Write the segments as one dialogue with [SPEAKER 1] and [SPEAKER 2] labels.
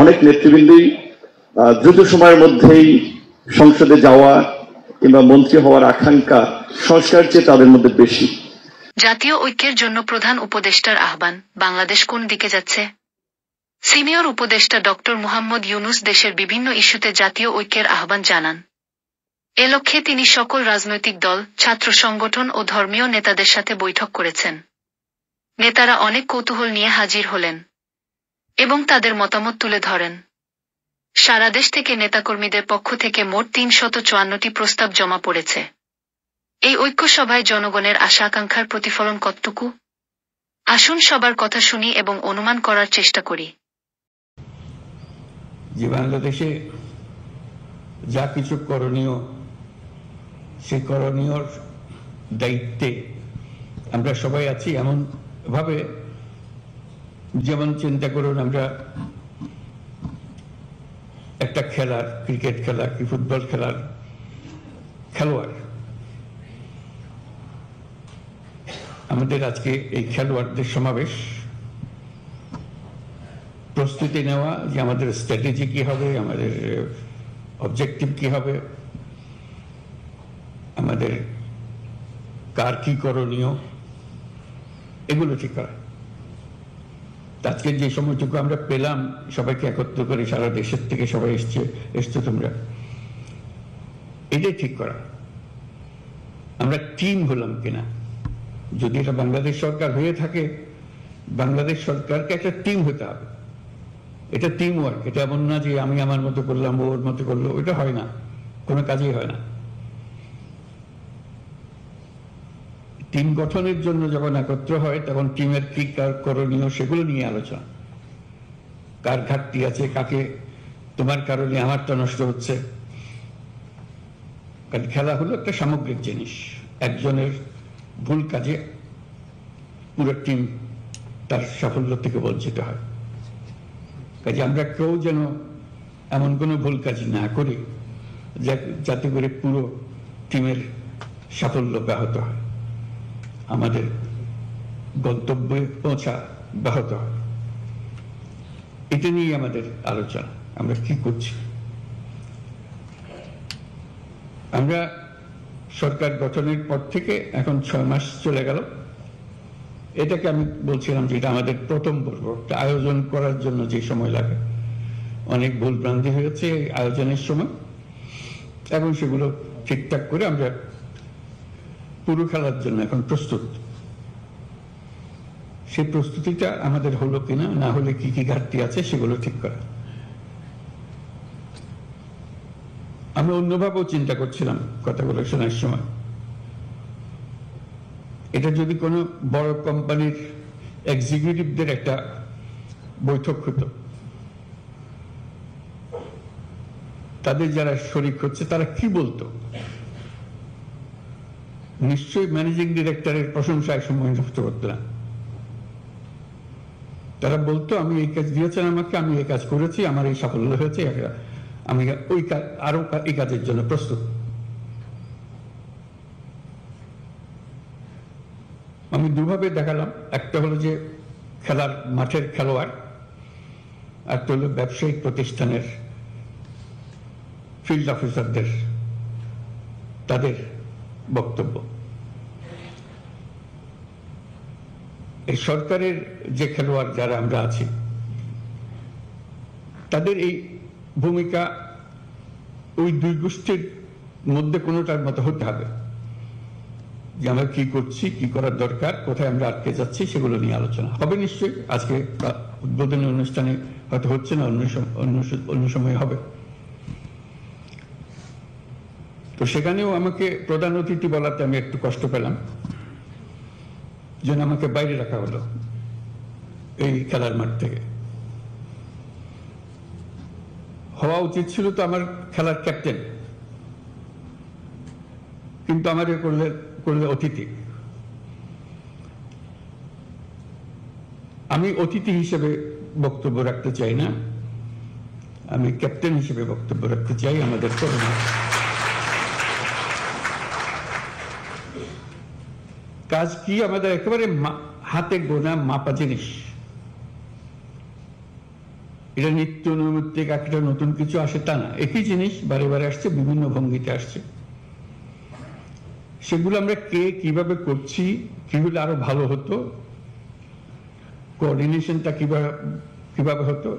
[SPEAKER 1] অনেক নেতৃবৃন্দই দ্রুত সময়ের মধ্যেই সংসদে যাওয়া কিংবা মন্ত্রী হওয়ার আকাঙ্ক্ষা সংস্কারের চেয়ে তাদের মধ্যে বেশি।
[SPEAKER 2] জাতীয় ঐক্যের জন্য প্রধান উপদেষ্টার আহ্বান, বাংলাদেশ কোন দিকে যাচ্ছে? সিনিয়র উপদেষ্টা ডক্টর মুহাম্মদ ইউনূস দেশের বিভিন্ন ইস্যুতে জাতীয় ঐক্যের আহ্বান জানান। এ লক্ষ্যে তিনি সকল রাজনৈতিক দল, ছাত্র সংগঠন ও ধর্মীয় নেতাদের সাথে বৈঠক করেছেন। নেতারা অনেক কৌতূহল নিয়ে হাজির হলেন এবং তাদের মতামত তুলে ধরেন। সারা দেশ থেকে নেতাকর্মীদের পক্ষ থেকে মোট ৩৫৪টি প্রস্তাব জমা পড়েছে। এই ঐক্য সভায় জনগণের আশা আকাঙ্ক্ষার প্রতিফলন কতটুকু? আসুন সবার কথা শুনি এবং অনুমান করার চেষ্টা করি।
[SPEAKER 3] যে বাংলাদেশে যা কিছু করণীয়, সেই করণীয়র দায়িত্বে আমরা সবাই আছি। এমন ভাবে যেমন চিন্তা করুন, আমরা একটা খেলার, ক্রিকেট খেলা কি ফুটবল খেলার খেলোয়াড়। আমাদের আজকে এই খেলোয়াড়দের সমাবেশ, প্রস্তুতি নেওয়া যে আমাদের স্ট্র্যাটেজি কি হবে, আমাদের অবজেক্টিভ কি হবে, আমাদের কার কি করণীয়, এগুলো ঠিক করা। আজকে যে সময়টুকু আমরা পেলাম সবাইকে একত্র করে, সারা দেশের থেকে সবাই এসছো তোমরা, এটাই ঠিক করা। আমরা টিম হলাম কিনা। যদি এটা বাংলাদেশ সরকার হয়ে থাকে, বাংলাদেশ সরকারকে একটা টিম হতে হবে। এটা টিম ওয়ার্ক। এটা এমন না যে আমি আমার মতো করলাম, ওর মতো করলো, ওইটা হয় না, কোনো কাজেই হয় না। টিম গঠনের জন্য যখন একত্র হয় তখন টিমের কি কার করণীয় সেগুলো নিয়ে আলোচনা। কার ঘাটতি আছে, কাকে তোমার কারণে আমারটা নষ্ট হচ্ছে। কারণ খেলা হলো একটা সামগ্রিক জিনিস। একজনের ভুল কাজে পুরো টিম তার সাফল্য থেকে বঞ্চিত হয়। কাজে আমরা কেউ যেন এমন কোনো ভুল কাজ না করি যাতে করে পুরো টিমের সাফল্য ব্যাহত হয়, আমাদের গন্তব্যে পৌঁছা ব্যাহত হয়। এটা নিয়ে আমাদের আলোচনা। আমরা কি করছি? আমরা সরকার গঠনের পর থেকে এখন 6 মাস চলে গেল। এটাকে আমি বলছিলাম যে এটা আমাদের প্রথম পর্ব। আয়োজন করার জন্য যে সময় লাগে, অনেক ভুল ভ্রান্তি হয়েছে আয়োজনের সময়। এখন সেগুলো ঠিকঠাক করে আমরা পুরো খেলার জন্য এখন প্রস্তুত। সেই প্রস্তুতিটা আমাদের হলো কিনা, না হলে কি কি ঘাটতি আছে সেগুলো ঠিক করা। আমরা অন্যভাবেও চিন্তা করছিলাম কথাগুলো শোনার সময়। এটা যদি কোনো বড় কোম্পানির এক্সিকিউটিভদের একটা বৈঠক হতো, তাদের যারা শরিক হচ্ছে তারা কি বলতো? নিশ্চয়ই ম্যানেজিং ডিরেক্টরের প্রশংসায় সময় নষ্ট করতো না। তারা বলতো, আমি এই কাজ দিয়েছেন আমাকে, আমি এই কাজ করেছি, আমার এই সাফল্য হয়েছে, আমি ওই আরো এই কাজের জন্য প্রস্তুত। আমি দুভাবে দেখালাম। একটা হলো যে খেলার মাঠের খেলোয়াড়, একটা হলো ব্যবসায়িক প্রতিষ্ঠানের ফিল্ড অফিসারদের তাদের বক্তব্য। এই সরকারের যে খেলোয়াড় যারা আমরা আছি, তাদের এই ভূমিকা ওই দুই গোষ্ঠীর মধ্যে কোনোটার মতো হতে হবে। যে আমরা কি করছি, কি করার দরকার, কোথায় আমরা আটকে যাচ্ছি, সেগুলো নিয়ে আলোচনা হবে। নিশ্চয়ই আজকে উদ্বোধনী অনুষ্ঠানে হয়তো হচ্ছে না, অন্য সময় হবে। তো সেখানেও আমাকে প্রধান অতিথি বলাতে আমি একটু কষ্ট পেলাম, যেন আমাকে বাইরে রাখা হলো এই খেলার মাঠ থেকে। হওয়া উচিত ছিল তো আমার খেলার ক্যাপ্টেন, কিন্তু আমার করলে অতিথি। আমি অতিথি হিসেবে বক্তব্য রাখতে চাই না, আমি ক্যাপ্টেন হিসেবে বক্তব্য রাখতে চাই। আমাদের করোনা কাজ কি আমাদের একেবারে হাতে গোনা মাপা জিনিস। এটা নিত্য নৈমিত্তিক একটা নতুন কিছু আসে তা না, একই জিনিস বারে বারে আসছে, বিভিন্ন ভঙ্গিতে আসছে। সেগুলো আমরা কে কিভাবে করছি, কি হলে আরো ভালো হতো, কোঅর্ডিনেশনটা কিভাবে হতো,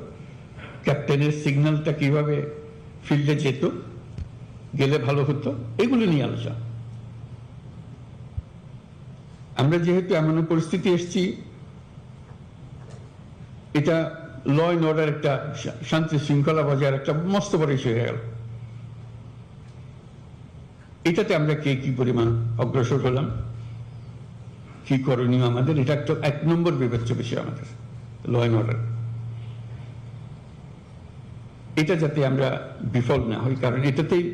[SPEAKER 3] ক্যাপ্টেনের সিগন্যালটা কিভাবে ফিল্ডে যেত, গেলে ভালো হতো, এগুলো নিয়ে আলোচনা। আমরা যেহেতু এমন পরিস্থিতি এসেছি, এটা ল অ্যান্ড অর্ডার, একটা শান্তি শৃঙ্খলা বজায় একটা মস্ত বড় ইস্যু হয়ে গেল। এটাতে আমরা কে কি পরিমাণ অগ্রসর হলাম, কি করণীয় আমাদের, এটা একটা 1 নম্বর বিবেচ্য বিষয় আমাদের, ল অ্যান্ড অর্ডার। এটা যাতে আমরা বিফল না হই, কারণ এটাতেই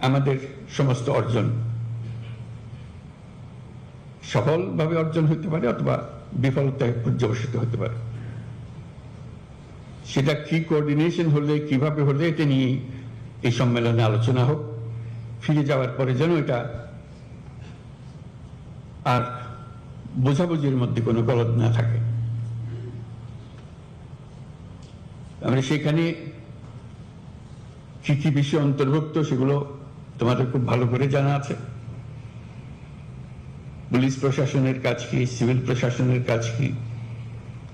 [SPEAKER 3] আমাদের সমস্ত অর্জন সফলভাবে অর্জন হতে পারে অথবা বিফলতায় পর্যবসিত হতে পারে। সেটা কি কোঅর্ডিনেশন হলে, কিভাবে হলে, এটা নিয়ে এই সম্মেলনে আলোচনা হোক। ফিরে যাওয়ার পরে যেন এটা আর বোঝাবুঝির মধ্যে কোনো গলদ না থাকে। আমরা সেখানে কি কি বিষয় অন্তর্ভুক্ত সেগুলো তোমাদের খুব ভালো করে জানা আছে। পুলিশ প্রশাসনের কাজ কি, সিভিল প্রশাসনের কাজ কি,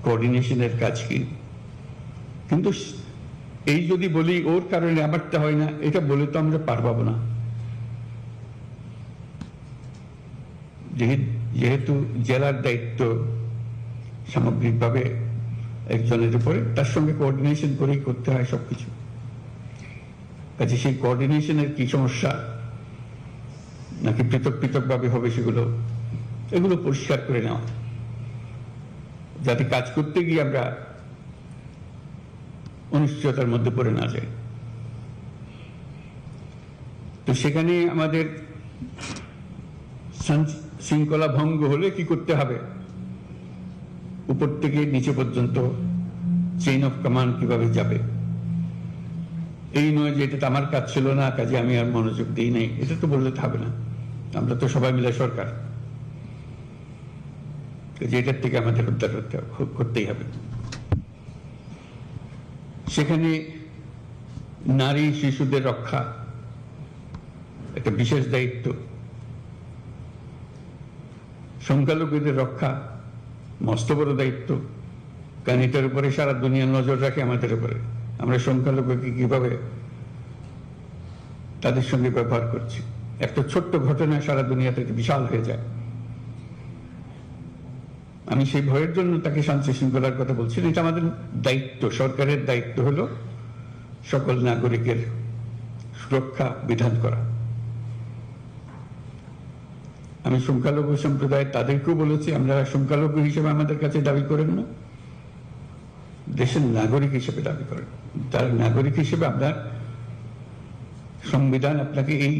[SPEAKER 3] কোঅর্ডিনেশনের কাজ কি। কিন্তু এই যদি বলি ওর কারণে আমারটা হয় না, এটা বলে তো আমরা পারবো না। যেহেতু জেলার দায়িত্ব সামগ্রিকভাবে একজনের উপরে, তার সঙ্গে কোঅর্ডিনেশন করেই করতে হয় সবকিছু। কাজে সেই কোঅর্ডিনেশনের কি সমস্যা, নাকি পৃথক পৃথকভাবে হবে, এগুলো পরিষ্কার করে নেওয়া, যাতে কাজ করতে গিয়ে আমরা অনিশ্চয়তার মধ্যে পড়ে না যাই। তো সেখানে আমাদের শৃঙ্খলা ভঙ্গ হলে কি করতে হবে, উপর থেকে নিচে পর্যন্ত চেইন অফ কমান্ড কিভাবে যাবে। এই নয় যে এটা তো আমার কাজ ছিল না, কাজে আমি আর মনোযোগ দিই নাই, এটা তো বললে হবে না। আমরা তো সবাই মিলে সরকার, এটার থেকে আমাদের উদ্ধার করতেই হবে। সেখানে নারী শিশুদের রক্ষা একটা বিশেষ দায়িত্ব, সংখ্যালঘুদের রক্ষা মস্ত বড় দায়িত্ব, কারণ এটার উপরে সারা দুনিয়া নজর রাখে আমাদের উপরে। আমরা সংখ্যালঘুকে কিভাবে তাদের সঙ্গে ব্যবহার করছি, একটা ছোট্ট ঘটনা সারা দুনিয়াতে বিশাল হয়ে যায়। আমি সেই ভয়ের জন্য তাকে শান্তি শৃঙ্খলার কথা বলছি না, এটা আমাদের দায়িত্ব। সরকারের দায়িত্ব হলো সকল নাগরিকের সুরক্ষা বিধান করা। আমি সংখ্যালঘু সম্প্রদায় তাদেরকেও বলেছি, আমরা সংখ্যালঘু হিসেবে আমাদের কাছে দাবি করেন না, দেশের নাগরিক হিসেবে দাবি করেন। তার নাগরিক হিসেবে আপনার সংবিধান আপনাকে এই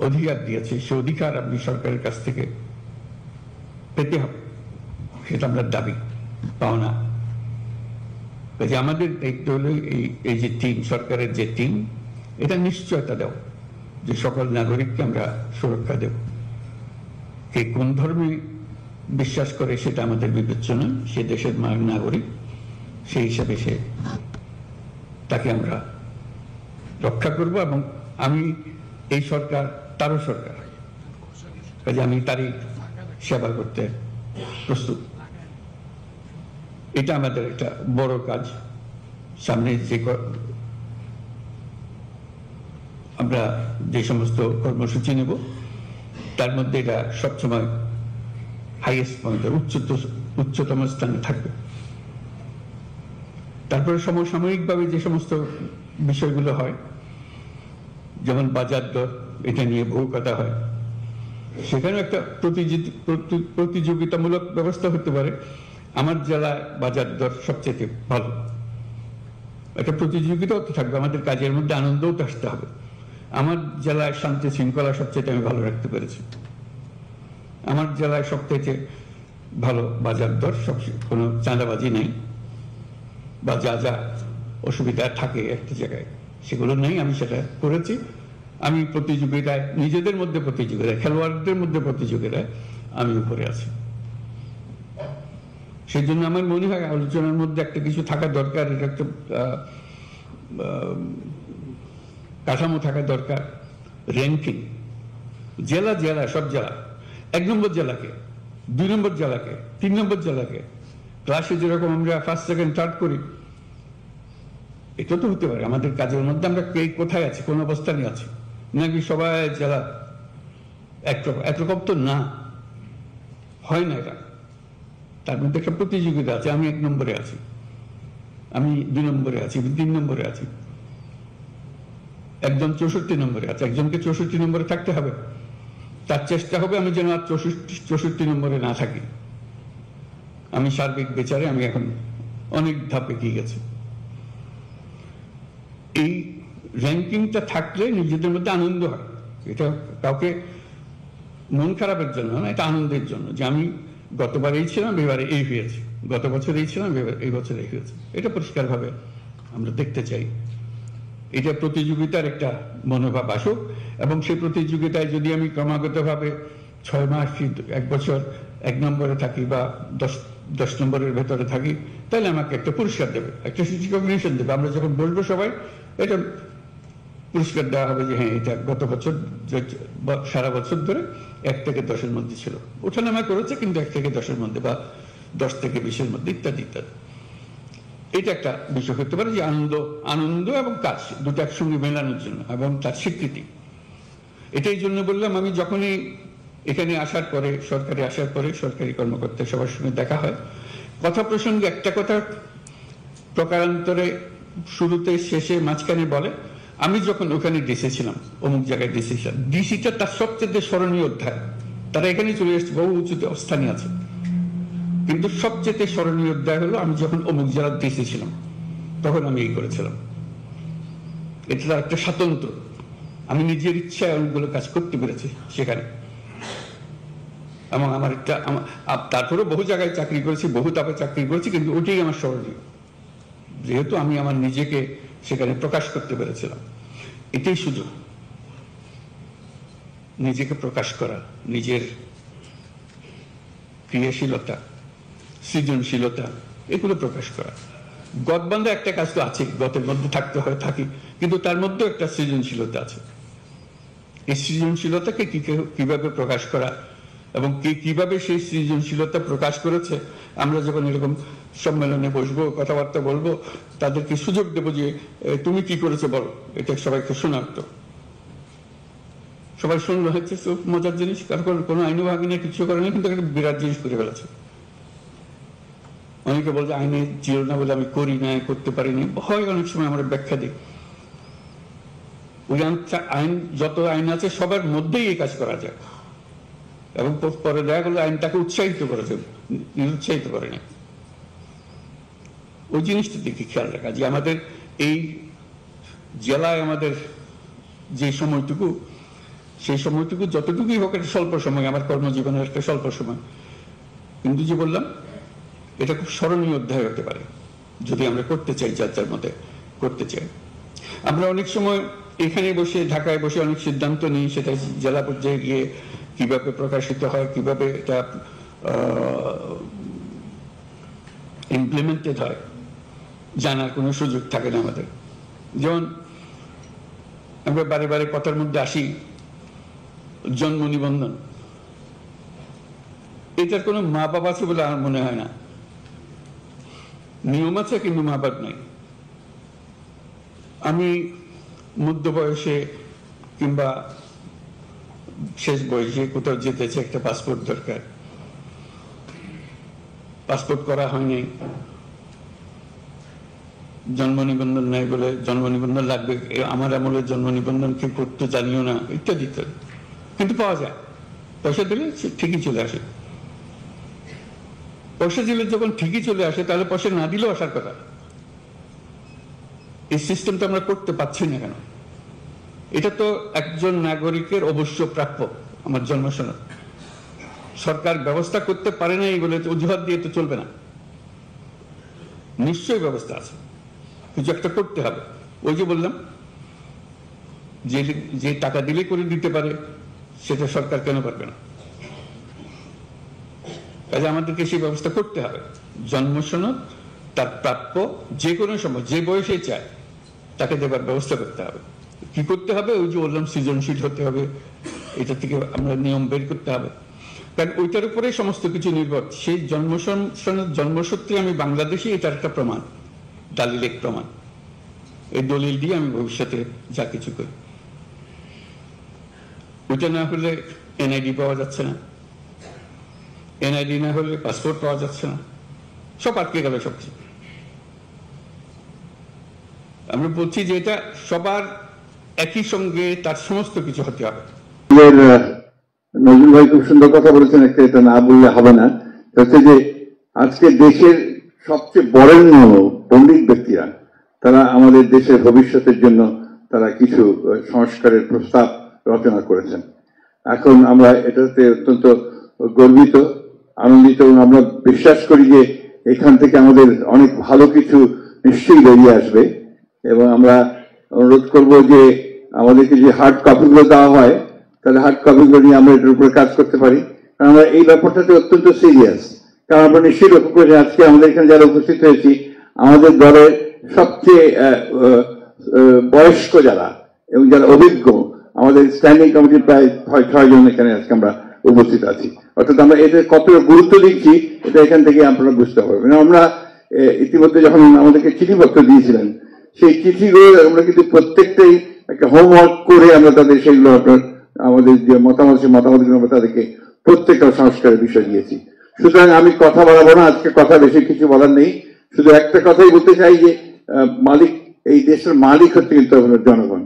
[SPEAKER 3] অধিকার দিয়েছে, সে অধিকার আপনি সরকারের কাছ থেকে পেতে হবে, সেটা আমরা দাবি পাওনা। কাজে আমাদের দায়িত্ব হলো এই যে টিম, সরকারের যে টিম, এটা নিশ্চয়তা দেওয়া যে সকল নাগরিককে আমরা সুরক্ষা দেব। কে কোন ধর্মে বিশ্বাস করে সেটা আমাদের বিবেচ্য নয়, সে দেশের নাগরিক, সেই হিসাবে তাকে আমরা রক্ষা করব। এবং আমি এই সরকার তারও সরকার, কাজে আমি তারই সেবা করতে প্রস্তুত। এটা আমাদের একটা বড় কাজ। সামনে যে আমরা যে সমস্ত কর্মসূচি নেব তার মধ্যে এটা সবসময় হাইয়েস্ট পয়েন্ট, উচ্চতম স্থানে থাকবে। তারপরে সমসাময়িকভাবে যে সমস্ত বিষয়গুলো হয়, যেমন বাজার দর, এটা নিয়ে বহু কথা হয়, সেখানে একটা প্রতিযোগিতামূলক ব্যবস্থা হতে পারে। আমার জেলায় বাজার দর সবচেয়ে ভালো, একটা প্রতিযোগিতাও থাকবে, আমাদের কাজের মধ্যে আনন্দও আসতে হবে। আমার জেলায় শান্তি শৃঙ্খলা সবচেয়ে আমি ভালো রাখতে পেরেছি, আমার জেলায় সবচেয়ে ভালো বাজার দর, কোনো চাঁদাবাজি নেই, বা যা যা অসুবিধা থাকে একটা জায়গায় সেগুলো নেই, আমি সেটা করেছি। আমি প্রতিযোগিতায়, নিজেদের মধ্যে প্রতিযোগিতায়, খেলোয়াড়দের মধ্যে প্রতিযোগিতায় আমি উপরে আছি। সেই জন্য আমার মনে হয় আলোচনার মধ্যে একটা কিছু থাকা দরকার, এটা একটা কাঠামো থাকা দরকার। র্যাঙ্কিং, জেলা জেলা, সব জেলা, 1 নম্বর জেলাকে, 2 নম্বর জেলাকে, 3 নম্বর জেলাকে, ক্লাসে যেরকম আমরা 1st, 2nd, 3rd করি, এটা তো হতে পারে আমাদের কাজের মধ্যে আমরা কে কোথায় আছি, কোন অবস্থানে আছি, নাকি সবাই জেলা একরকম তো না, হয় না এটা। তার মধ্যে একটা প্রতিযোগিতা আছে, আমি 1 নম্বরে আছি, আমি 2 নম্বরে আছি, 3 নম্বরে আছি, একজন 64 নম্বরে আছে, একজনকে 64 নম্বরে থাকতে হবে, তার চেষ্টা হবে আমি যেন আর 64 নম্বরে না থাকি। আমি সার্বিক বিচারে আমি এখন অনেক ধাপে এগিয়ে গেছি। এই র্যাঙ্কিংটা থাকলে নিজেদের মধ্যে আনন্দ হয়, এটা কাউকে মন খারাপের জন্য না, এটা আনন্দের জন্য, যে আমি গতবার এই ছিলাম, এবারে এই হয়েছি, গত বছর এই ছিলাম, এই বছর এই হয়েছে। এটা পরিষ্কারভাবে আমরা দেখতে চাই। এটা প্রতিযোগিতার একটা মনোভাব আসুক, এবং সেই প্রতিযোগিতায় যদি আমি ক্রমাগতভাবে 6 মাস, 1 বছর 1 নম্বরে থাকি বা 10 নম্বরের ভেতরে থাকি, তাহলে আমাকে একটা পুরস্কার দেবে, একটা রিকগনিশন দেবে। আমরা যখন বলবো সবাই, এটা পুরস্কার দেওয়া হবে যে হ্যাঁ, এটা গত বছর সারা বছর ধরে 1 থেকে 10-এর মধ্যে ছিল, ওঠানামা করেছে কিন্তু 1 থেকে 10-এর মধ্যে, বা 10 থেকে 20-এর মধ্যে, ইত্যাদি ইত্যাদি। এটা একটা বিষয় হতে পারে যে আনন্দ এবং কাজ দুটো একসঙ্গে মেলানোর জন্য, এবং তার স্বীকৃতি। এটাই জন্য বললাম, আমি যখনই এখানে আসার পরে, সরকারে আসার পরে, সরকারি কর্মকর্তা সবার সঙ্গে দেখা হয়, কথা প্রসঙ্গে একটা কথা প্রকারান্তরে শুরুতে, শেষে, মাঝখানে বলে, আমি যখন ওখানে ডিসি ছিলাম, অমুক জায়গায় ডিসি ছিলাম, ডিসিটা তার সবচেয়ে স্মরণীয় অধ্যায়। তারা এখানে চলে এসছে, বহু উঁচুতে অবস্থানে আছে, কিন্তু সবচেয়ে স্মরণীয় অধ্যায় হলো আমি যখন অমুক জেলার ডিসি ছিলাম, তখন আমি এই করেছিলাম। এটা একটা স্বাতন্ত্র, আমি নিজের ইচ্ছায় অনেকগুলো কাজ করতে পেরেছি সেখানে। এবং আমার একটা, তারপরেও বহু জায়গায় চাকরি করেছি, বহু তাপে চাকরি করেছি, কিন্তু ওটাই আমার স্মরণীয়, যেহেতু আমি আমার নিজেকে সেখানে প্রকাশ করতে পেরেছিলাম। এটাই সুযোগ, নিজেকে প্রকাশ করা, নিজের ক্রিয়াশীলতা, সৃজনশীলতা, এগুলো প্রকাশ করা। গদবান্ধা একটা কাজ তো আছে, গতের মধ্যে থাকতে হয়, থাকি, কিন্তু তার মধ্যেও একটা সৃজনশীলতা আছে। এই সৃজনশীলতাকে কিভাবে প্রকাশ করা, এবং কে কিভাবে সেই সৃজনশীলতা প্রকাশ করেছে, আমরা যখন এরকম সম্মেলনে বসবো, কথাবার্তা বলবো, তাদেরকে সুযোগ দেবো যে তুমি কি করেছো বলো, এটা সবাইকে শোনার। তো সবাই শুনলো, হচ্ছে মজার জিনিস, কারণ কোনো আইনও ভাগিনা কিছু করে না, কিন্তু একটা বিরাট জিনিস করে ফেলেছে। অনেকে বলছে আইনে ছিল না বলে আমি করি না, করতে পারিনি, হয় অনেক সময় আমরা ব্যাখ্যা দিই। ওই আইন, যত আইন আছে সবার মধ্যেই এই কাজ করা যায়, এবং পরে দেখা গেল আইনটাকে উৎসাহিত করেছে, নিরুৎসাহিত করে না। ওই জিনিসটা দিকে খেয়াল রাখা, যে আমাদের এই জেলায় আমাদের যে সময়টুকু, সেই সময়টুকু যতটুকুই হোক, একটা স্বল্প সময়, আমার কর্মজীবনের একটা স্বল্প সময়, কিন্তু যে বললাম, এটা খুব স্মরণীয় অধ্যায় হতে পারে যদি আমরা করতে চাই, যার যার মধ্যে করতে চাই। আমরা অনেক সময় এখানে বসে, ঢাকায় বসে অনেক সিদ্ধান্ত নিই, সেটা জেলা পর্যায়ে গিয়ে কিভাবে প্রকাশিত হয়, কিভাবে এটা ইমপ্লিমেন্টেড হয়, জানার কোনো সুযোগ থাকে না আমাদের। যেমন আমরা বারে বারে কথার মধ্যে আসি জন্ম নিবন্ধন, এটার কোনো মা বাবা আছে বলে আমার মনে হয় না। নিয়ম আছে কিন্তু মা বাপ নাই। আমি মধ্য বয়সে কিংবা শেষ বয়সে কোথাও যেতে চাই, একটা পাসপোর্ট দরকার, পাসপোর্ট করা হয়নি, জন্ম নিবন্ধন নাই বলে জন্ম নিবন্ধন লাগবে, আমার আমলের জন্ম নিবন্ধন কি করতে জানিও না, ইত্যাদি ইত্যাদি, কিন্তু পাওয়া যায়। পয়সা দিলে ঠিকই চলে আসে। পয়সা দিলে যখন ঠিকই চলে আসে, তাহলে পয়সা না দিলেও আসার কথা। এই সিস্টেমটা আমরা করতে পারছি না কেন? এটা তো একজন নাগরিকের অবশ্য প্রাপ্য, আমার জন্ম সনদ। সরকার ব্যবস্থা করতে পারে না এই বলে অজুহাত দিয়ে তো চলবে না, নিশ্চয়ই ব্যবস্থা আছে, কিছু একটা করতে হবে। ওই যে বললাম, যে টাকা দিলে করে দিতে পারে, সেটা সরকার কেন পারবে না? কাজে আমাদেরকে সেই ব্যবস্থা করতে হবে, জন্ম সনদ তার প্রাপ্য যে কোনো সময় যে বয়সে চায় তাকে দেবার ব্যবস্থা করতে হবে। কি করতে হবে? ওই যে বললাম সৃজনশীল হতে হবে, এটা থেকে আমরা নিয়ম বের করতে হবে, কারণ ওইটার উপরে সমস্ত কিছু নির্ভর। সেই জন্মসূত্রে আমি বাংলাদেশি, এটার একটা প্রমাণ, দালিলিক প্রমাণ। এই দলিল দিয়ে আমি ভবিষ্যতে যা কিছু করি। ওইটা না হলে এনআইডি পাওয়া যাচ্ছে না, এনআইডি না হলে পাসপোর্ট পাওয়া যাচ্ছে না, সব আটকে গেল সবকিছু। আমরা বলছি যে এটা সবার একই সঙ্গে তার সমস্ত কিছু হতে হবে।
[SPEAKER 1] নজরুল ভাই খুব সুন্দর কথা বলেছেন, একটা এটা না বললে হবে না, হচ্ছে যে আজকে দেশের সবচেয়ে বরেণ্য পণ্ডিত ব্যক্তিরা তারা আমাদের দেশের ভবিষ্যতের জন্য তারা কিছু সংস্কারের প্রস্তাব রচনা করেছেন। এখন আমরা এটাতে অত্যন্ত গর্বিত, আনন্দিত, এবং আমরা বিশ্বাস করি যে এখান থেকে আমাদের অনেক ভালো কিছু নিশ্চয়ই বেরিয়ে আসবে। এবং আমরা অনুরোধ করব যে আমাদেরকে যে হার্ড কপিগুলো দেওয়া হয় তাহলে হার্ড কপিগুলো নিয়ে আমরা এটার উপরে কাজ করতে পারি, কারণ আমরা এই ব্যাপারটাতে অত্যন্ত সিরিয়াস। কারণ আমরা নিশ্চয়ই লক্ষ্য করি আজকে আমাদের এখানে যারা উপস্থিত হয়েছি আমাদের দলের সবচেয়ে বয়স্ক যারা এবং যারা অভিজ্ঞ, আমাদের স্ট্যান্ডিং কমিটির প্রায় 6 জন এখানে আজকে আমরা উপস্থিত আছি। অর্থাৎ আমরা এতে কতটা গুরুত্ব দিচ্ছি এটা এখান থেকে আপনারা বুঝতে পারবেন। আমরা ইতিমধ্যে যখন আমাদেরকে চিঠিপত্র দিয়েছিলেন সেই চিঠিগুলো আমরা কিন্তু প্রত্যেকটাই একটা হোমওয়ার্ক করে আমরা তাদের সেইগুলো আমাদের যে মতামত সেই মতামতগুলো আমরা তাদেরকে প্রত্যেকটা সংস্কারের বিষয় দিয়েছি। সুতরাং আমি কথা বাড়াবো না, আজকে কথা বেশি কিছু বলার নেই, শুধু একটা কথাই বলতে চাই যে মালিক, এই দেশের মালিক হচ্ছে কিন্তু আমাদের জনগণ,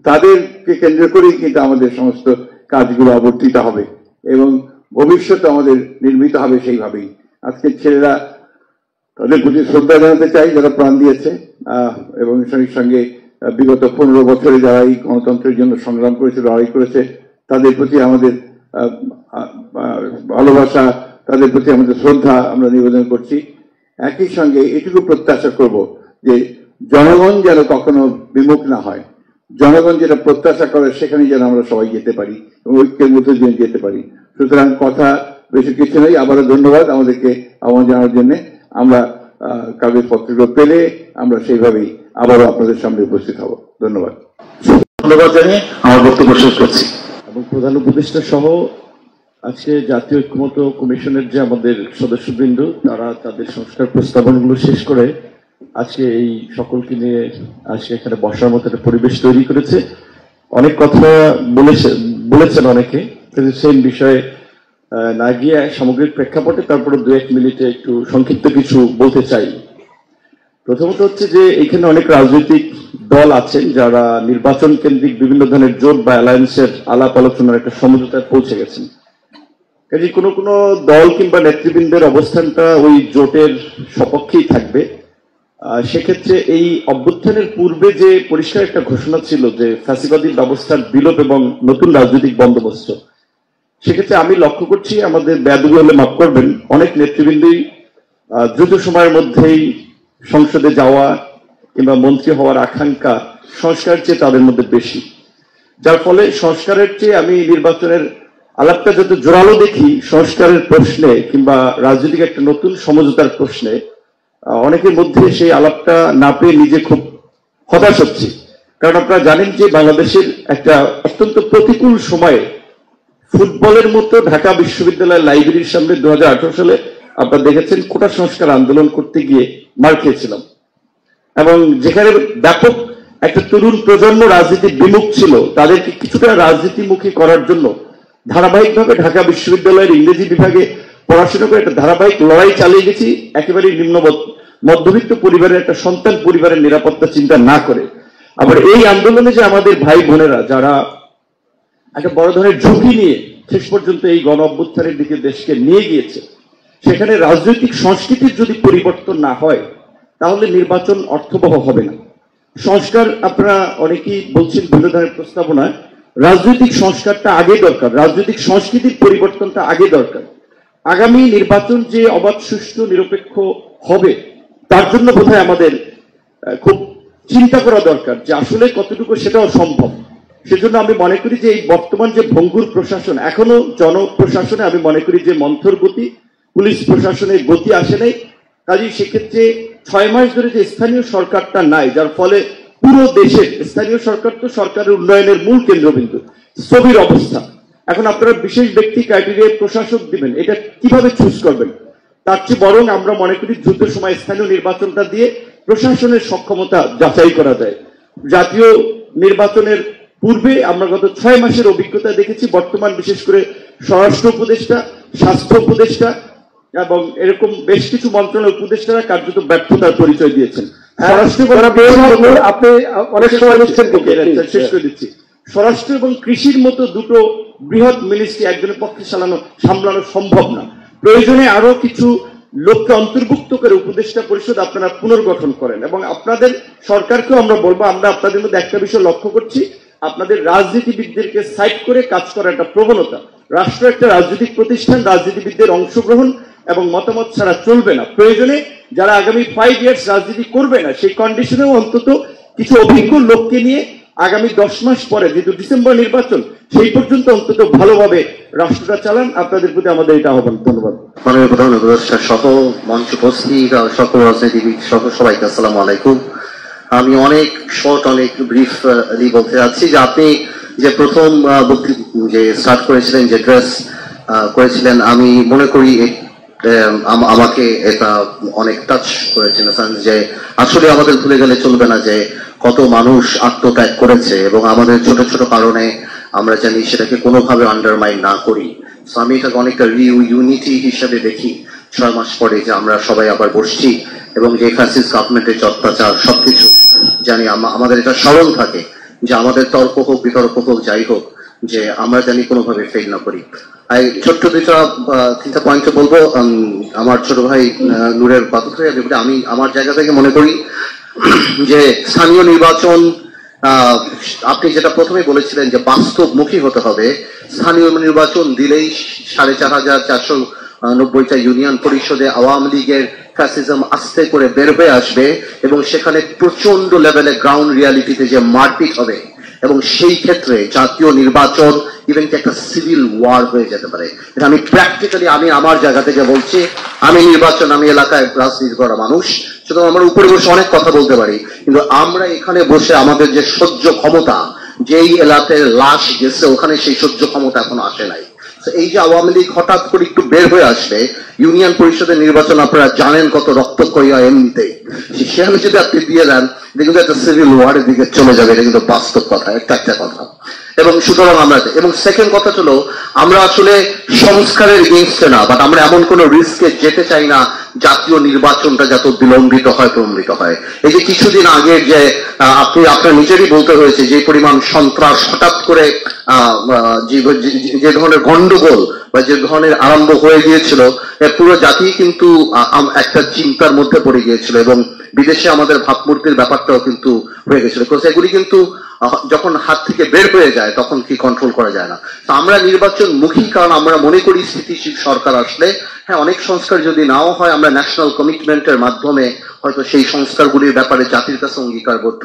[SPEAKER 1] তাদেরকে কেন্দ্র করেই কিন্তু আমাদের সমস্ত কাজগুলো আবর্তিত হবে এবং ভবিষ্যৎ আমাদের নির্মিত হবে সেইভাবেই। আজকে ছেলেরা তাদের প্রতি শ্রদ্ধা জানাতে চাই যারা প্রাণ দিয়েছে এবং সেই সঙ্গে বিগত 15 বছরে যারা এই গণতন্ত্রের জন্য সংগ্রাম করেছে, লড়াই করেছে, তাদের প্রতি আমাদের ভালোবাসা, তাদের প্রতি আমাদের শ্রদ্ধা আমরা নিবেদন করছি। একই সঙ্গে এটুকু প্রত্যাশা করব যে জনগণ যেন কখনো বিমুখ না হয়, জনগণ যেটা প্রত্যাশা করে সেখানে যেন আমরা সবাই যেতে পারি এবং ঐক্যের মধ্যে দিয়ে যেতে পারি। সুতরাং কথা বেশি কিছু নেই, আবারও ধন্যবাদ আমাদেরকে আহ্বান জানানোর জন্য। আমরা কাগজপত্রগুলো পেলে আমরা সেইভাবেই আবারও আপনাদের সামনে উপস্থিত হব। ধন্যবাদ। ধন্যবাদ জানিয়ে আমার বক্তব্য শেষ করছি। এবং প্রধান উপদেষ্টা সহ আজকে জাতীয় ঐক্যমত্য কমিশনের যে আমাদের সদস্যবৃন্দ তারা তাদের সংস্কার প্রস্তাবনাগুলো শেষ করে আজকে এই সকলকে নিয়ে আজকে এখানে বসার মতো একটা পরিবেশ তৈরি করেছে। অনেক কথা বলেছেন অনেকে, কিন্তু সেই বিষয়ে না গিয়ে সামগ্রিক প্রেক্ষাপটে তারপরে 2-1 মিনিটে একটু সংক্ষিপ্ত কিছু বলতে চাই। প্রথমত হচ্ছে যে এখানে অনেক রাজনৈতিক দল আছেন যারা নির্বাচন কেন্দ্রিক বিভিন্ন ধরনের জোট বা অ্যালায়েন্সের আলাপ আলোচনার একটা সমঝোতায় পৌঁছে গেছেন। কাজে কোনো কোনো দল কিংবা নেতৃবৃন্দের অবস্থানটা ওই জোটের সপক্ষেই থাকবে। সেক্ষেত্রে এই অভ্যুত্থানের পূর্বে যে পরিষ্কার একটা ঘোষণা ছিল যে ফ্যাসিবাদী ব্যবস্থার বিলোপ এবং নতুন রাজনৈতিক বন্দোবস্ত, সেক্ষেত্রে আমি লক্ষ্য করছি আমাদের ব্যাধগুলো হলে মাফ করবেন, অনেক নেতৃবৃন্দই দ্রুত সময়ের মধ্যেই সংসদে যাওয়া কিংবা মন্ত্রী হওয়ার আকাঙ্ক্ষা সংস্কারের চেয়ে তাদের মধ্যে বেশি, যার ফলে সংস্কারের চেয়ে আমি নির্বাচনের আলাপটা যত জোরালো দেখি সংস্কারের প্রশ্নে কিংবা রাজনৈতিক একটা নতুন সমঝোতার প্রশ্নে অনেকের মধ্যে সেই আলাপটা না পেয়ে নিজে খুব হতাশ হচ্ছে। কারণ আপনারা জানেন যে বাংলাদেশের একটা অত্যন্ত প্রতিকূল সময়ে ফুটবলের মতো ঢাকা বিশ্ববিদ্যালয়ের লাইব্রেরির সামনে 2018 সালে আপনারা দেখেছেন কোটা সংস্কার আন্দোলন করতে গিয়ে মার খেয়েছিলাম, এবং যেখানে ব্যাপক একটা তরুণ প্রজন্ম রাজনীতি বিমুখ ছিল তাদেরকে কিছুটা রাজনীতিমুখী করার জন্য ধারাবাহিকভাবে ঢাকা বিশ্ববিদ্যালয়ের ইংরেজি বিভাগে পড়াশোনা করে একটা ধারাবাহিক লড়াই চালিয়ে গেছি, একেবারে নিম্ন মধ্যবিত্ত পরিবারের একটা সন্তান পরিবারের নিরাপত্তা চিন্তা না করে। আবার এই আন্দোলনে যে আমাদের ভাই বোনেরা যারা একটা বড় ধরনের ঝুঁকি নিয়ে শেষ পর্যন্ত এই গণ অভ্যুত্থানের দিকে দেশকে নিয়ে গিয়েছে, সেখানে রাজনৈতিক সংস্কৃতির যদি পরিবর্তন না হয় তাহলে নির্বাচন অর্থবহ হবে না। সংস্কার আপনারা অনেকেই বলছেন বিভিন্ন ধরনের প্রস্তাবনায়, রাজনৈতিক সংস্কারটা আগে দরকার, রাজনৈতিক সংস্কৃতির পরিবর্তনটা আগে দরকার। আগামী নির্বাচন যে অবাধ, সুষ্ঠু, নিরপেক্ষ হবে তার জন্য বোধহয় আমাদের খুব চিন্তা করা দরকার যে আসলে কতটুকু সেটাও সম্ভব। সেজন্য আমি মনে করি যে এই বর্তমান যে ভঙ্গুর প্রশাসন, এখনো জনপ্রশাসনে আমি মনে করি যে মন্থর গতি, পুলিশ প্রশাসনের গতি আসে নাই,
[SPEAKER 4] কাজেই সেক্ষেত্রে 6 মাস ধরে যে স্থানীয় সরকারটা নাই, যার ফলে পুরো দেশের স্থানীয় সরকার তো সরকারের উন্নয়নের মূল কেন্দ্রবিন্দু, স্থবির অবস্থা। এখন আপনারা বিশেষ ব্যক্তি ক্রাইটেরিয়ায় প্রশাসক দিবেন, এটা কিভাবে চুজ করবেন? তার চেয়ে বরং আমরা মনে করি দ্রুত সময় স্থানীয় নির্বাচনটা দিয়ে প্রশাসনের সক্ষমতা যাচাই করা যায়। জাতীয় নির্বাচনের পূর্বে আমরা গত 6 মাসের অভিজ্ঞতা দেখেছি, বর্তমান বিশেষ করে স্বরাষ্ট্র উপদেষ্টা, স্বাস্থ্য উপদেষ্টা এবং এরকম বেশ কিছু মন্ত্রণালয়ের উপদেষ্টারা কার্যত ব্যর্থতার পরিচয় দিয়েছেন। আপনি অনেক সময় শেষ করে দিচ্ছি। স্বরাষ্ট্র এবং কৃষির মতো দুটো বৃহৎ মিনিস্ট্রি একজনের পক্ষে সামলানো সম্ভব না। প্রয়োজনে আরো কিছু লোককে অন্তর্ভুক্ত করে উপদেষ্টা পরিষদ আপনারা পুনর্গঠন করেন। এবং আপনাদের সরকারকেও আমরা বলবো, আমরা আপনাদের মধ্যে একটা বিষয় লক্ষ্য করছি, আপনাদের রাজনীতিবিদদেরকে সাইড করে কাজ করার একটা প্রবণতা। রাষ্ট্র একটা রাজনৈতিক প্রতিষ্ঠান, রাজনীতিবিদদের অংশগ্রহণ এবং মতামত ছাড়া চলবে না। প্রয়োজনে যারা আগামী 5 ইয়ার্স রাজনীতি করবে না, সেই কন্ডিশনেও অন্তত কিছু অভিজ্ঞ লোককে নিয়ে আগামী 10 মাস পরে, যেহেতু ডিসেম্বর নির্বাচন, সেই পর্যন্ত অন্তত ভালোভাবে রাষ্ট্রটা চালান। আপনাদের প্রতি আমাদের এটা আহ্বান। ধন্যবাদ।
[SPEAKER 5] মাননীয় প্রধান উপদেষ্টা সহ মঞ্চ উপস্থিত সকল রাজনীতিবিদ সহ সবাইকে আসসালামু আলাইকুম। আমি অনেক অনেক ব্রিফলি বলতে যাচ্ছি যে আপনি যে প্রথম যে স্টার্ট করেছিলেন, যে ড্রেস করেছিলেন, আমি মনে করি আমাকে এটা অনেক টাচ করেছিল, যে আসলে আমাদের ভুলে গেলে চলবে না যে কত মানুষ আত্মত্যাগ করেছে এবং আমাদের ছোট ছোট কারণে আমরা জানি সেটাকে কোনোভাবে আন্ডারমাইন না করি। তো আমি এটাকে অনেকটা ইউনিটি হিসেবে দেখি 6 মাস পরে যে আমরা সবাই আবার বসছি এবং যে ফ্যাসিস্ট গভর্নমেন্টের অত্যাচার সবকিছু জানি, আমাদের এটা স্মরণ থাকে যে আমাদের তর্ক হোক বিতর্ক হোক যাই হোক, যে আমরা জানি কোনোভাবে ফেল না করি। ছোট্ট তিনটা পয়েন্ট বলবো। আমার ছোট ভাই নূরের কথা থেকে আমি আমার জায়গা থেকে মনে করি যে স্থানীয় নির্বাচন, আপনি যেটা প্রথমে বলেছিলেন যে বাস্তবমুখী হতে হবে। স্থানীয় নির্বাচন দিলেই 4,490টা ইউনিয়ন পরিষদে আওয়ামী লীগের ফ্যাসিজম আস্তে করে বের হয়ে আসবে এবং সেখানে প্রচন্ড লেভেলে গ্রাউন্ড রিয়ালিটিতে যে মারপিট হবে এবং সেই ক্ষেত্রে জাতীয় নির্বাচন ইভেন একটা সিভিল ওয়ার হয়ে যেতে পারে। এটা আমি প্র্যাকটিক্যালি আমি আমার জায়গা থেকে বলছি। আমি এলাকায় রাজনীতি করা মানুষ, সুতরাং আমরা উপরে বসে অনেক কথা বলতে পারি, কিন্তু আমরা এখানে বসে আমাদের যে সহ্য ক্ষমতা, যেই এলাকায় লাশ গেছে ওখানে সেই সহ্য ক্ষমতা এখনো আসে নাই। এই যে আওয়ামী লীগ হঠাৎ করে একটু বের হয়ে আসবে, ইউনিয়ন পরিষদের নির্বাচন আপনারা জানেন কত রক্তক্ষয়ী হয় এমনিতেই, সেখানে যদি আপনি দিয়ে দেন দেখুন একটা সিভিল ওয়ারের দিকে চলে যাবে। এটা কিন্তু বাস্তব কথা, একটা কথা। এবং সুতরাং আমরা এবং সেকেন্ড কথা হলো আমরা আসলে সংস্কারের এগেইনস্টে না, বাট আমরা এমন কোন রিস্কে যেতে চাই না জাতীয় নির্বাচনটা যত বিলম্বিত হয় প্রলম্বিত হয়। এই যে কিছুদিন আগে যে আপনার নিজেরই বলতে হয়েছে যে পরিমাণ সন্ত্রাস হঠাৎ করে যে ধরনের গন্ডগোল বা যে ধরনের আরম্ভ হয়ে গিয়েছিল, পুরো জাতি কিন্তু একটা চিন্তার মধ্যে পড়ে গিয়েছিল এবং বিদেশে আমাদের ভাবমূর্তির ব্যাপারটাও কিন্তু হয়ে গেছিল। এগুলি কিন্তু যখন হাত থেকে বের হয়ে যায় তখন কি কন্ট্রোল করা যায় না। তো আমরা নির্বাচন মুখী, কারণ আমরা মনে করি স্থিতিশীল সরকার আসলে হ্যাঁ অনেক সংস্কার যদি নাও হয় আমরা ন্যাশনাল কমিটমেন্টের মাধ্যমে হয়তো সেই সংস্কারগুলির ব্যাপারে জাতির কাছে অঙ্গীকারবদ্ধ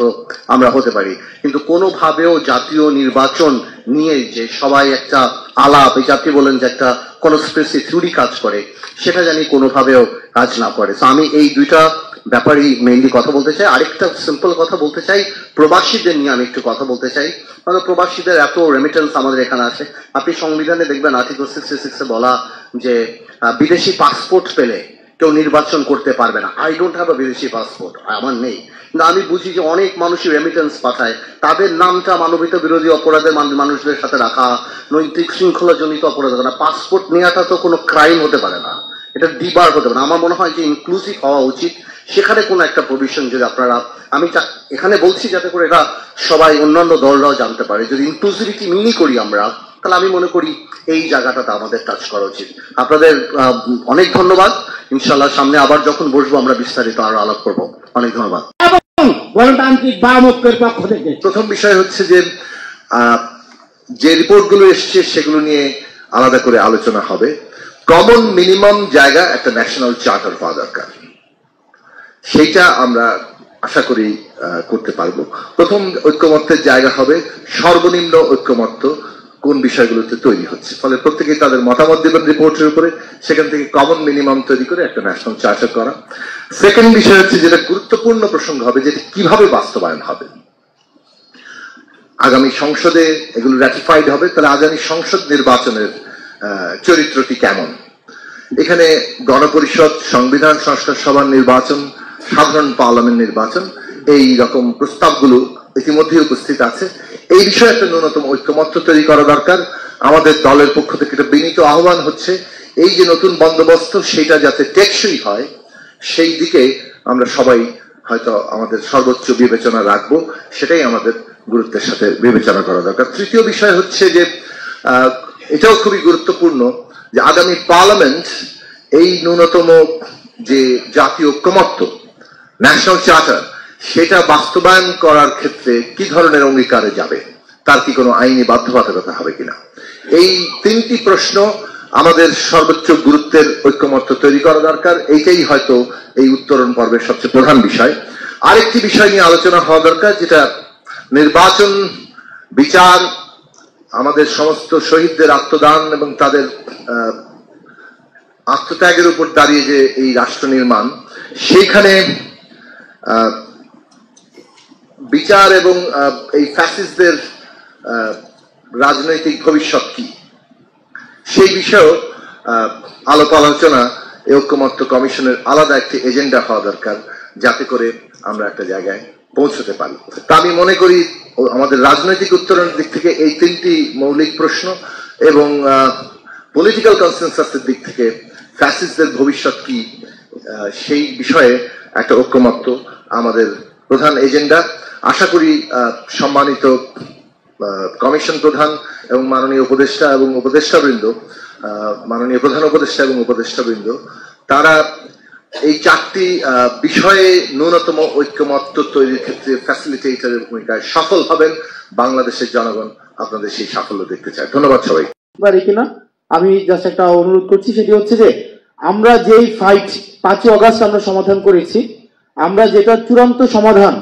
[SPEAKER 5] আমরা হতে পারি, কিন্তু কোনোভাবেও জাতীয় নির্বাচন নিয়ে যে সবাই একটা আলাপ, এই জাতি বলেন যে একটা কনস্পিরেসি থিওরি কাজ করে, সেটা জানি কোনোভাবেও কাজ না করে। তো আমি এই দুইটা ব্যাপারেই মেইনলি কথা বলতে চাই। আরেকটা সিম্পল কথা বলতে চাই, প্রবাসীদের নিয়ে আমি একটু কথা বলতে চাই। মানে প্রবাসীদের এত রেমিটেন্স আমাদের এখানে আসে। আপনি সংবিধানে দেখবেন আর্টিকেল 66 বলা যে বিদেশি পাসপোর্ট পেলে কেউ নির্বাচন করতে পারবে না। আই ডোন্ট হ্যাভ আ বিদেশি পাসপোর্ট, আমার নেই, কিন্তু আমি বুঝি যে অনেক মানুষই রেমিটেন্স পাঠায়, তাদের নামটা মানবতা বিরোধী অপরাধের মানুষদের সাথে রাখা, নৈতিক শৃঙ্খলা জনিত অপরাধ না। পাসপোর্ট নেওয়াটা তো কোনো ক্রাইম হতে পারে না, এটা দিবার হতে পারে না। আমার মনে হয় যে ইনক্লুসিভ হওয়া উচিত, সেখানে কোনো একটা প্রভিশন যদি আপনারা, আমি এখানে বলছি যাতে করে এটা সবাই অন্যান্য দলরাও জানতে পারে, যদি ইনক্লুসিভিটি মিনি করি আমরা, তাহলে আমি মনে করি এই জায়গাটাতে আমাদের টাচ করা উচিত। আপনাদের অনেক ধন্যবাদ। ইনশাআল্লাহ সামনে আবার যখন বসবো আমরা বিস্তারিত আরো আলাপ করবো। অনেক ধন্যবাদ।
[SPEAKER 6] গণতান্ত্রিক বামপক্ষের পক্ষ থেকে
[SPEAKER 5] প্রথম বিষয় হচ্ছে যে রিপোর্টগুলো এসছে সেগুলো নিয়ে আলাদা করে আলোচনা হবে। কমন মিনিমাম জায়গা একটা ন্যাশনাল চার্টার পাওয়া দরকার, সেইটা আমরা আশা করি করতে পারবো। প্রথম ঐক্যমত্যের জায়গা হবে সর্বনিম্ন ঐক্যমত্য কোন বিষয়গুলোতে তৈরি হচ্ছে। ফলে প্রত্যেকেই তাদের মতামত দেবেন রিপোর্টের উপরে, সেখান থেকে কমন মিনিমাম তৈরি করে একটা ন্যাশনাল চার্টার করা। সেকেন্ড বিষয় হচ্ছে যেটা গুরুত্বপূর্ণ প্রসঙ্গ হবে, যেটা কিভাবে বাস্তবায়ন হবে। আগামী সংসদে এগুলো র্যাটিফাইড হবে, তাহলে আগামী সংসদ নির্বাচনের চরিত্রটি কেমন। এখানে গণপরিষদ, সংবিধান সংস্কার সভার নির্বাচন, সাধারণ পার্লামেন্ট নির্বাচন, এই রকম প্রস্তাবগুলো ইতিমধ্যে উপস্থিত আছে। এই বিষয়ে একটা ন্যূনতম ঐক্যমত্য তৈরি করা দরকার। আমাদের দলের পক্ষ থেকে একটা বিনীত আহ্বান হচ্ছে, এই যে নতুন বন্দোবস্ত সেটা যাতে টেকসই হয়, সেই দিকে আমরা সবাই হয়তো আমাদের সর্বোচ্চ বিবেচনা রাখবো, সেটাই আমাদের গুরুত্বের সাথে বিবেচনা করা দরকার। তৃতীয় বিষয় হচ্ছে যে এটাও খুবই গুরুত্বপূর্ণ যে আগামী পার্লামেন্ট এই ন্যূনতম যে জাতীয় ঐক্যমত্য ন্যাশনাল চার্টার সেটা বাস্তবায়ন করার ক্ষেত্রে কি ধরনের অঙ্গীকারে যাবে, তার কি কোনো আইনি বাধ্যবাধকতা হবে কিনা। এই তিনটি প্রশ্ন আমাদের সর্বোচ্চ গুরুত্বের ঐক্যমত্য তৈরি করা দরকার। এইটাই হয়তো এই উত্তরণ পর্বের সবচেয়ে প্রধান বিষয়। আরেকটি বিষয় নিয়ে আলোচনা হওয়া দরকার, যেটা নির্বাচন, বিচার, আমাদের সমস্ত শহীদদের আত্মদান এবং তাদের আত্মত্যাগের উপর দাঁড়িয়ে যে এই রাষ্ট্র নির্মাণ, সেইখানে বিচার এবং এই ফ্যাসিস্টদের রাজনৈতিক ভবিষ্যৎ কি, সেই বিষয়েও আলাপ আলোচনা এই ঐক্যমত্য কমিশনের আলাদা একটি এজেন্ডা হওয়া দরকার, যাতে করে আমরা একটা জায়গায় পৌঁছতে পারি। তা আমি মনে করি আমাদের রাজনৈতিক উত্তরণের দিক থেকে এই তিনটি মৌলিক প্রশ্ন এবং পলিটিক্যাল কনসেনসাসের দিক থেকে ফ্যাসিস্টদের ভবিষ্যৎ কি, সেই বিষয়ে একটা ঐক্যমত্য আমাদের প্রধান এজেন্ডা। আশা করি সম্মানিত কমিশন প্রধান এবং মাননীয় উপদেষ্টা এবং উপদেষ্টাবৃন্দ, মাননীয় প্রধান উপদেষ্টা এবং উপদেষ্টাবৃন্দ, তারা এই চারটি বিষয়ে ন্যূনতম ঐক্যমত্য তৈরির ক্ষেত্রে ফ্যাসিলিটেটরের ভূমিকায় সফল হবেন। বাংলাদেশের জনগণ আপনাদের সেই সাফল্য দেখতে চায়। ধন্যবাদ সবাই।
[SPEAKER 6] কিনা আমি জাস্ট একটা অনুরোধ করছি, সেটি হচ্ছে যে আমরা যেই ফাইট 5 অগাস্ট আমরা সমাধান করেছি, আমরা যেটা চূড়ান্ত সমাধান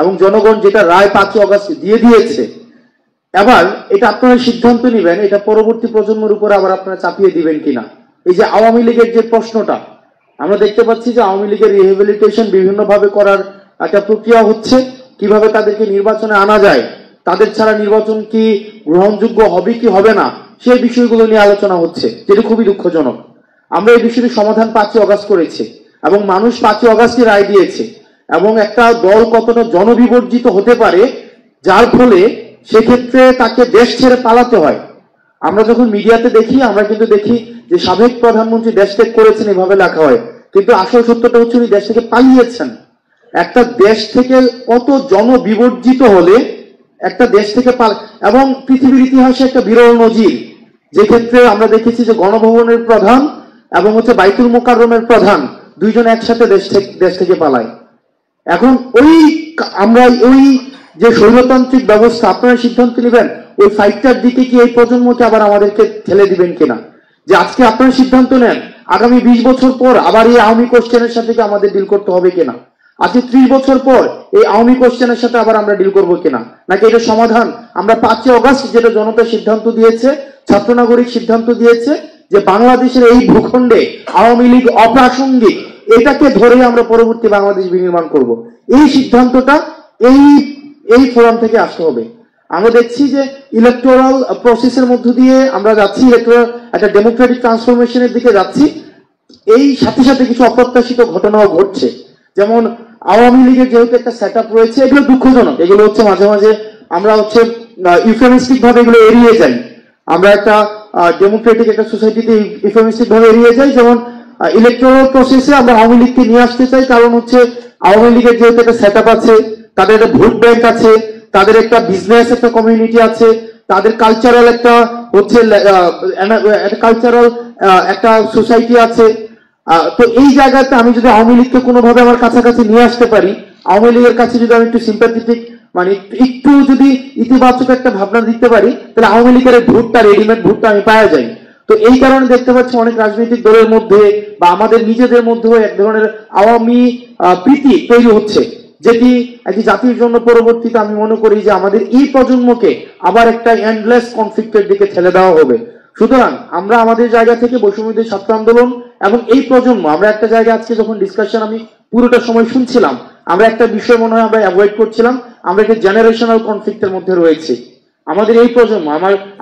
[SPEAKER 6] এবং জনগণ যেটা রায় 5 অগাস্ট দিয়ে দিয়েছে, এবার এটা আপনারা সিদ্ধান্ত নেবেন এটা পরবর্তী প্রজন্মের উপর আবার আপনারা চাপিয়ে দিবেন কিনা। এই যে আওয়ামী লীগের যে প্রশ্নটা আমরা দেখতে পাচ্ছি যে আওয়ামী লীগের রিহেবিলিটেশন বিভিন্নভাবে করার একটা প্রক্রিয়া হচ্ছে, কিভাবে তাদেরকে নির্বাচনে আনা যায়, তাদের ছাড়া নির্বাচন কি গ্রহণযোগ্য হবে কি হবে না, সেই বিষয়গুলো নিয়ে আলোচনা হচ্ছে, যেটা খুবই দুঃখজনক। আমরা এই বিষয়টি সমাধান 5 অগাস্ট করেছি এবং মানুষ 5 অগাস্টে রায় দিয়েছে, এবং একটা দল কতটা জনবিবর্জিত হতে পারে যার ফলে সেক্ষেত্রে তাকে দেশ ছেড়ে পালাতে হয়। আমরা যখন মিডিয়াতে দেখি, আমরা কিন্তু দেখি যে সাবেক প্রধানমন্ত্রী দেশ ত্যাগ করেছেন এভাবে লেখা হয়, কিন্তু আসল সত্যটা হচ্ছে উনি দেশ থেকে পালিয়েছেন। একটা দেশ থেকে কত জনবিবর্জিত হলে একটা দেশ থেকে এবং পৃথিবীর ইতিহাসে একটা বিরল নজির, যে ক্ষেত্রে আমরা দেখেছি যে গণভবনের প্রধান এবং হচ্ছে বাইতুল মোকাররমের প্রধান দুইজন একসাথে দেশ থেকে পালায়। এখন আমরা ওই যে স্বৈরতান্ত্রিক ব্যবস্থা, আপনারা সিদ্ধান্ত নেবেন ওই ফাইটটার দিকে কি এই প্রজন্মকে আবার আমাদেরকে ঠেলে দিবেন কিনা। যে আজকে আপনারা সিদ্ধান্ত নেন আগামী 20 বছর পর আবার এই আওয়ামী কোশ্চেনের সাথে কি আমাদের ডিল করতে হবে কিনা, আজকে 30 বছর পর এই আওয়ামী কোশ্চেনের সাথে আবার আমরা ডিল করবো কিনা, নাকি এটা সমাধান আমরা 5 অগাস্ট যেটা জনতা সিদ্ধান্ত দিয়েছে, ছাত্র নাগরিক সিদ্ধান্ত দিয়েছে যে বাংলাদেশের এই ভূখণ্ডে আওয়ামী লীগ অপ্রাসঙ্গিক, এটাকে ধরে আমরা পরবর্তী বাংলাদেশ বিনির্মাণ করব। এই সিদ্ধান্তটা এই ফোরাম থেকে আসতে হবে। আমরা দেখছি যে ইলেকটোরাল প্রসেসের মধ্য দিয়ে আমরা যাচ্ছি, ইলেকটোরাল একটা ডেমোক্রেটিক ট্রান্সফরমেশনের দিকে যাচ্ছি। এই সাথে সাথে কিছু অপ্রত্যাশিত ঘটনাও ঘটছে, যেমন আওয়ামী লীগের যেহেতু একটা সেট আপ রয়েছে, এগুলো দুঃখজনক। এগুলো হচ্ছে মাঝে মাঝে আমরা হচ্ছে ইউফেমিস্টিক ভাবে এগুলো এড়িয়ে যাই, আমরা একটা ডেমোক্রেটিক একটা সোসাইটিতে ইউফেমিস্টিক ভাবে এড়িয়ে যাই। যেমন ইলেকটোরাল প্রসেসে আমরা আওয়ামী লীগকে নিয়ে আসতে চাই, কারণ হচ্ছে আওয়ামী লীগের যেহেতু একটা সেট আপ আছে, তাদের একটা ভোট ব্যাংক আছে, তাদের একটা বিজনেস একটা কমিউনিটি আছে, তাদের কালচারাল একটা হচ্ছে কালচারাল একটা সোসাইটি আছে। তো এই জায়গাতে আমি যদি আওয়ামী লীগকে কোনোভাবে আমার কাছাকাছি নিয়ে আসতে পারি, আওয়ামী লীগের কাছে যদি আমি একটু সিম্প্যাথেটিক মানে একটু যদি ইতিবাচক একটা ভাবনা দিতে পারি, তাহলে আওয়ামী লীগের ভোটটা রেডিমেড ভোটটা আমি পাওয়া যাই। তো এই কারণে দেখতে পাচ্ছি অনেক রাজনৈতিক দলের মধ্যে বা আমাদের নিজেদের মধ্যেও এক ধরনের আওয়ামী প্রীতি তৈরি হচ্ছে, যেটি একটি জাতির জন্য পরবর্তীতে আমি মনে করি যে আমাদের এই প্রজন্মকে আবার একটা এন্ডলেস কনফ্লিক্টের দিকে ঠেলে দেওয়া হবে। সুতরাং আমরা আমাদের জায়গা থেকে বৈষম্যবিরোধী ছাত্র আন্দোলন এবং এই প্রজন্ম, আমরা একটা জায়গায় আজকে যখন ডিসকাশন আমি পুরোটা সময় শুনছিলাম, আমরা একটা বিষয় মনে হয় আমরা অ্যাভয়েড করছিলাম, আমরা একটা জেনারেশনাল কনফ্লিক্টের মধ্যে রয়েছে। আমাদের এই প্রজন্ম,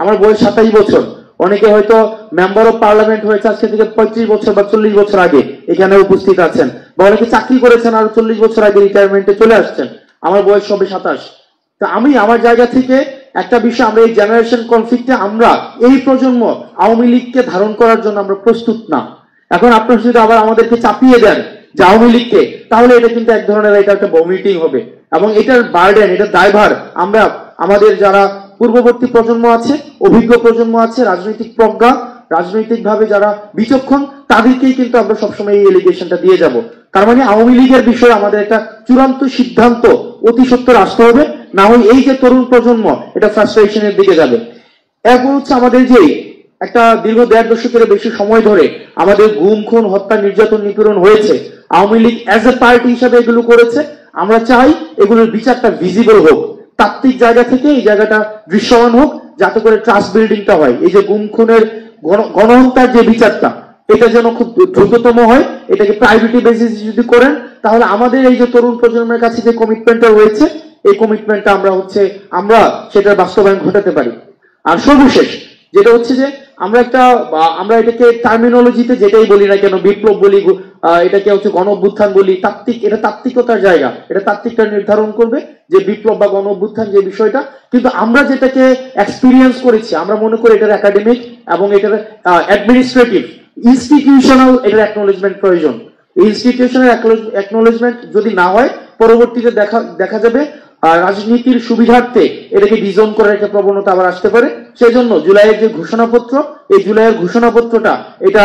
[SPEAKER 6] আমার বয়স 27 বছর, অনেকে হয়তো মেম্বার অফ পার্লামেন্ট হয়েছে আজকে থেকে 35 বছর বা 40 বছর আগে এখানে উপস্থিত আছেন, বা অনেকে চাকরি করেছেন আরো 40 বছর আগে রিটায়ারমেন্টে চলে আসছেন। আমার বয়স সবে 27। তো আমি আমার জায়গা থেকে একটা বিষয়, আমরা এই জেনারেশন কনফ্লিক্টে আমরা এই প্রজন্ম আওয়ামী লীগকে ধারণ করার জন্য আমরা প্রস্তুত না। এখন আপনারা যদি আবার আমাদেরকে চাপিয়ে দেন যে আওয়ামী লীগকে, তাহলে এটা কিন্তু এক ধরনের এটা একটা ভমিটিং হবে, এবং এটার বার্ডেন, এটার দায়ভার আমরা আমাদের যারা পূর্ববর্তী প্রজন্ম আছে, অভিজ্ঞ প্রজন্ম আছে, রাজনৈতিক প্রজ্ঞা, রাজনৈতিকভাবে যারা বিচক্ষণ, তাদেরকেই কিন্তু আমরা সবসময় এই এলিগেশনটা দিয়ে যাব। তার মানে আওয়ামী লীগের বিষয়ে আমাদের একটা চূড়ান্ত সিদ্ধান্ত অতি সত্বর আসতে হবে, না হয় এই যে তরুণ প্রজন্ম এটা ফ্রাস্ট্রেশনের দিকে যাবে। এরপর হচ্ছে আমাদের যে একটা দীর্ঘ 1.5 দশকের বেশি সময় ধরে আমাদের গুম, খুন, হত্যা, নির্যাতন, নিপীড়ন হয়েছে, Awami League as a party হিসাবে এগুলো করেছে। আমরা চাই এগুলোর বিচারটা ভিজিবল হোক, তাত্ত্বিক জায়গা থেকে এই জায়গাটা দৃশ্যমান হোক, যাতে করে ট্রাস্ট বিল্ডিংটা হয়। এই যে গুম, খুনের, গণহত্যার যে বিচারটা, এটা যেন খুব দ্রুততম হয়। এটাকে প্রায়োরিটি বেসিস যদি করেন, তাহলে আমাদের এই যে তরুণ প্রজন্মের কাছে যে কমিটমেন্টটা রয়েছে, এই কমিটমেন্টটা আমরা সেটার বাস্তবায়ন ঘটাতে পারি। আর সর্বশেষ যেটা হচ্ছে যে আমরা এটাকে টার্মিনোলজিতে যেটাই বলি না কেন, বিপ্লব বলি, এটাকে হচ্ছে গণ অভ্যুত্থান বলি, এটা তাত্ত্বিকতার জায়গা, এটা তাত্ত্বিকতা নির্ধারণ করবে যে বিপ্লব বা গণ অভ্যুত্থান যে বিষয়টা। কিন্তু আমরা যেটাকে এক্সপিরিয়েন্স করেছি, আমরা মনে করি এটার একাডেমিক এবং এটার অ্যাডমিনিস্ট্রেটিভ, ইনস্টিটিউশনাল এটার অ্যাকনোলেজমেন্ট প্রয়োজন। ইনস্টিটিউশনাল অ্যাকনোলেজমেন্ট যদি না হয়, পরবর্তীতে দেখা যাবে রাজনীতির সুবিধার্থে এটাকে ডিজোন করার একটা প্রবণতা আবার আসতে পারে। সেই জন্য জুলাইয়ের যে ঘোষণাপত্র, এই জুলাইয়ের ঘোষণাপত্রটা এটা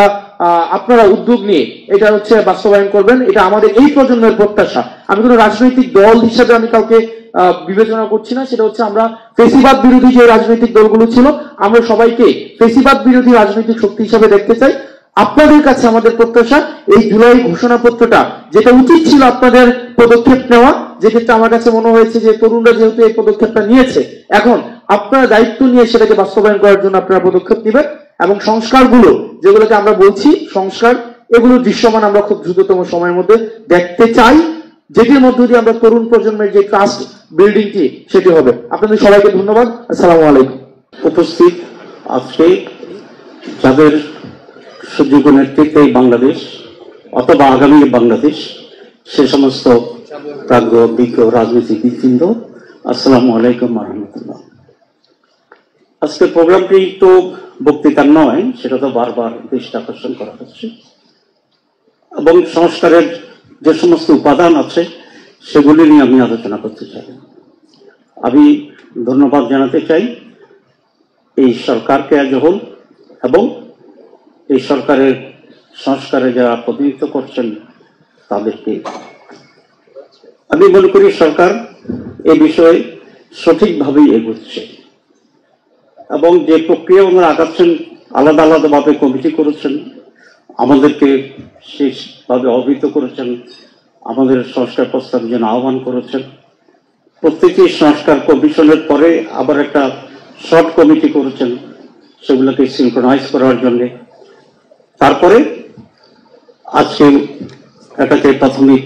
[SPEAKER 6] আপনারা উদ্যোগ নিয়ে এটা হচ্ছে বাস্তবায়ন করবেন, এটা আমাদের এই প্রজন্মের প্রত্যাশা। আমি কোনো রাজনৈতিক দল হিসাবে আমি কাউকে বিবেচনা করছি না, সেটা হচ্ছে আমরা ফেসিবাদ বিরোধী যে রাজনৈতিক দলগুলো ছিল, আমরা সবাইকে ফেসিবাদ বিরোধী রাজনৈতিক শক্তি হিসাবে দেখতে চাই। আপনাদের কাছে আমাদের প্রত্যাশা, এই জুলাই ঘোষণাপত্রটা যেটা উচিত ছিল আপনাদের পদক্ষেপ নেওয়া, যেক্ষেত্রে আমার কাছে মনে হয়েছে যে তরুণরা যেহেতু এই পদক্ষেপটা নিয়েছে, এখন আপনারা দায়িত্ব নিয়ে সেটাকে বাস্তবায়ন করার জন্য আপনারা পদক্ষেপ নেবেন, এবং সংস্কারগুলো যেগুলোকে আমরা বলছি সংস্কার, এগুলো দৃশ্যমান আমরা খুব দ্রুততম সময়ের মধ্যে দেখতে চাই, যেটির মধ্য দিয়ে আমরা তরুণ প্রজন্মের যে ট্রাস্ট বিল্ডিংটি সেটি হবে। আপনাদের সবাইকে ধন্যবাদ। আসসালামু আলাইকুম।
[SPEAKER 7] উপস্থিত আজকে যাদের সুযোগ্য নেতৃত্বে বাংলাদেশ অথবা আগামী বাংলাদেশ, সে সমস্ত প্রাজ্ঞ বিজ্ঞ রাজনীতিবিদবৃন্দ, আসসালামু আলাইকুম ওয়া রাহমাতুল্লাহ। আজকের প্রোগ্রামটি তো বক্তৃতা নয়, সেটা তো বারবার দৃষ্টি আকর্ষণ করা হচ্ছে, এবং সংস্কারের যে সমস্ত উপাদান আছে সেগুলি নিয়ে আমি আলোচনা করতে চাই। আমি ধন্যবাদ জানাতে চাই এই সরকারকে আজ হল, এবং এই সরকারের সংস্কারে যারা প্রতিনিধিত্ব করছেন তাদেরকে। আমি মনে করি সরকার এই বিষয়ে সঠিকভাবেই এগোচ্ছে, এবং যে প্রক্রিয়া ওনারা আগাচ্ছেন, আলাদা আলাদাভাবে কমিটি করেছেন, আমাদেরকে শেষভাবে অবহিত করেছেন, আমাদের সংস্কার প্রস্তাব যেন আহ্বান করেছেন। প্রত্যেকটি সংস্কার কমিশনের পরে আবার একটা শর্ট কমিটি করেছেন সেগুলোকে সিনক্রোনাইজ করার জন্য। তারপরে আজকে এটাকে প্রাথমিক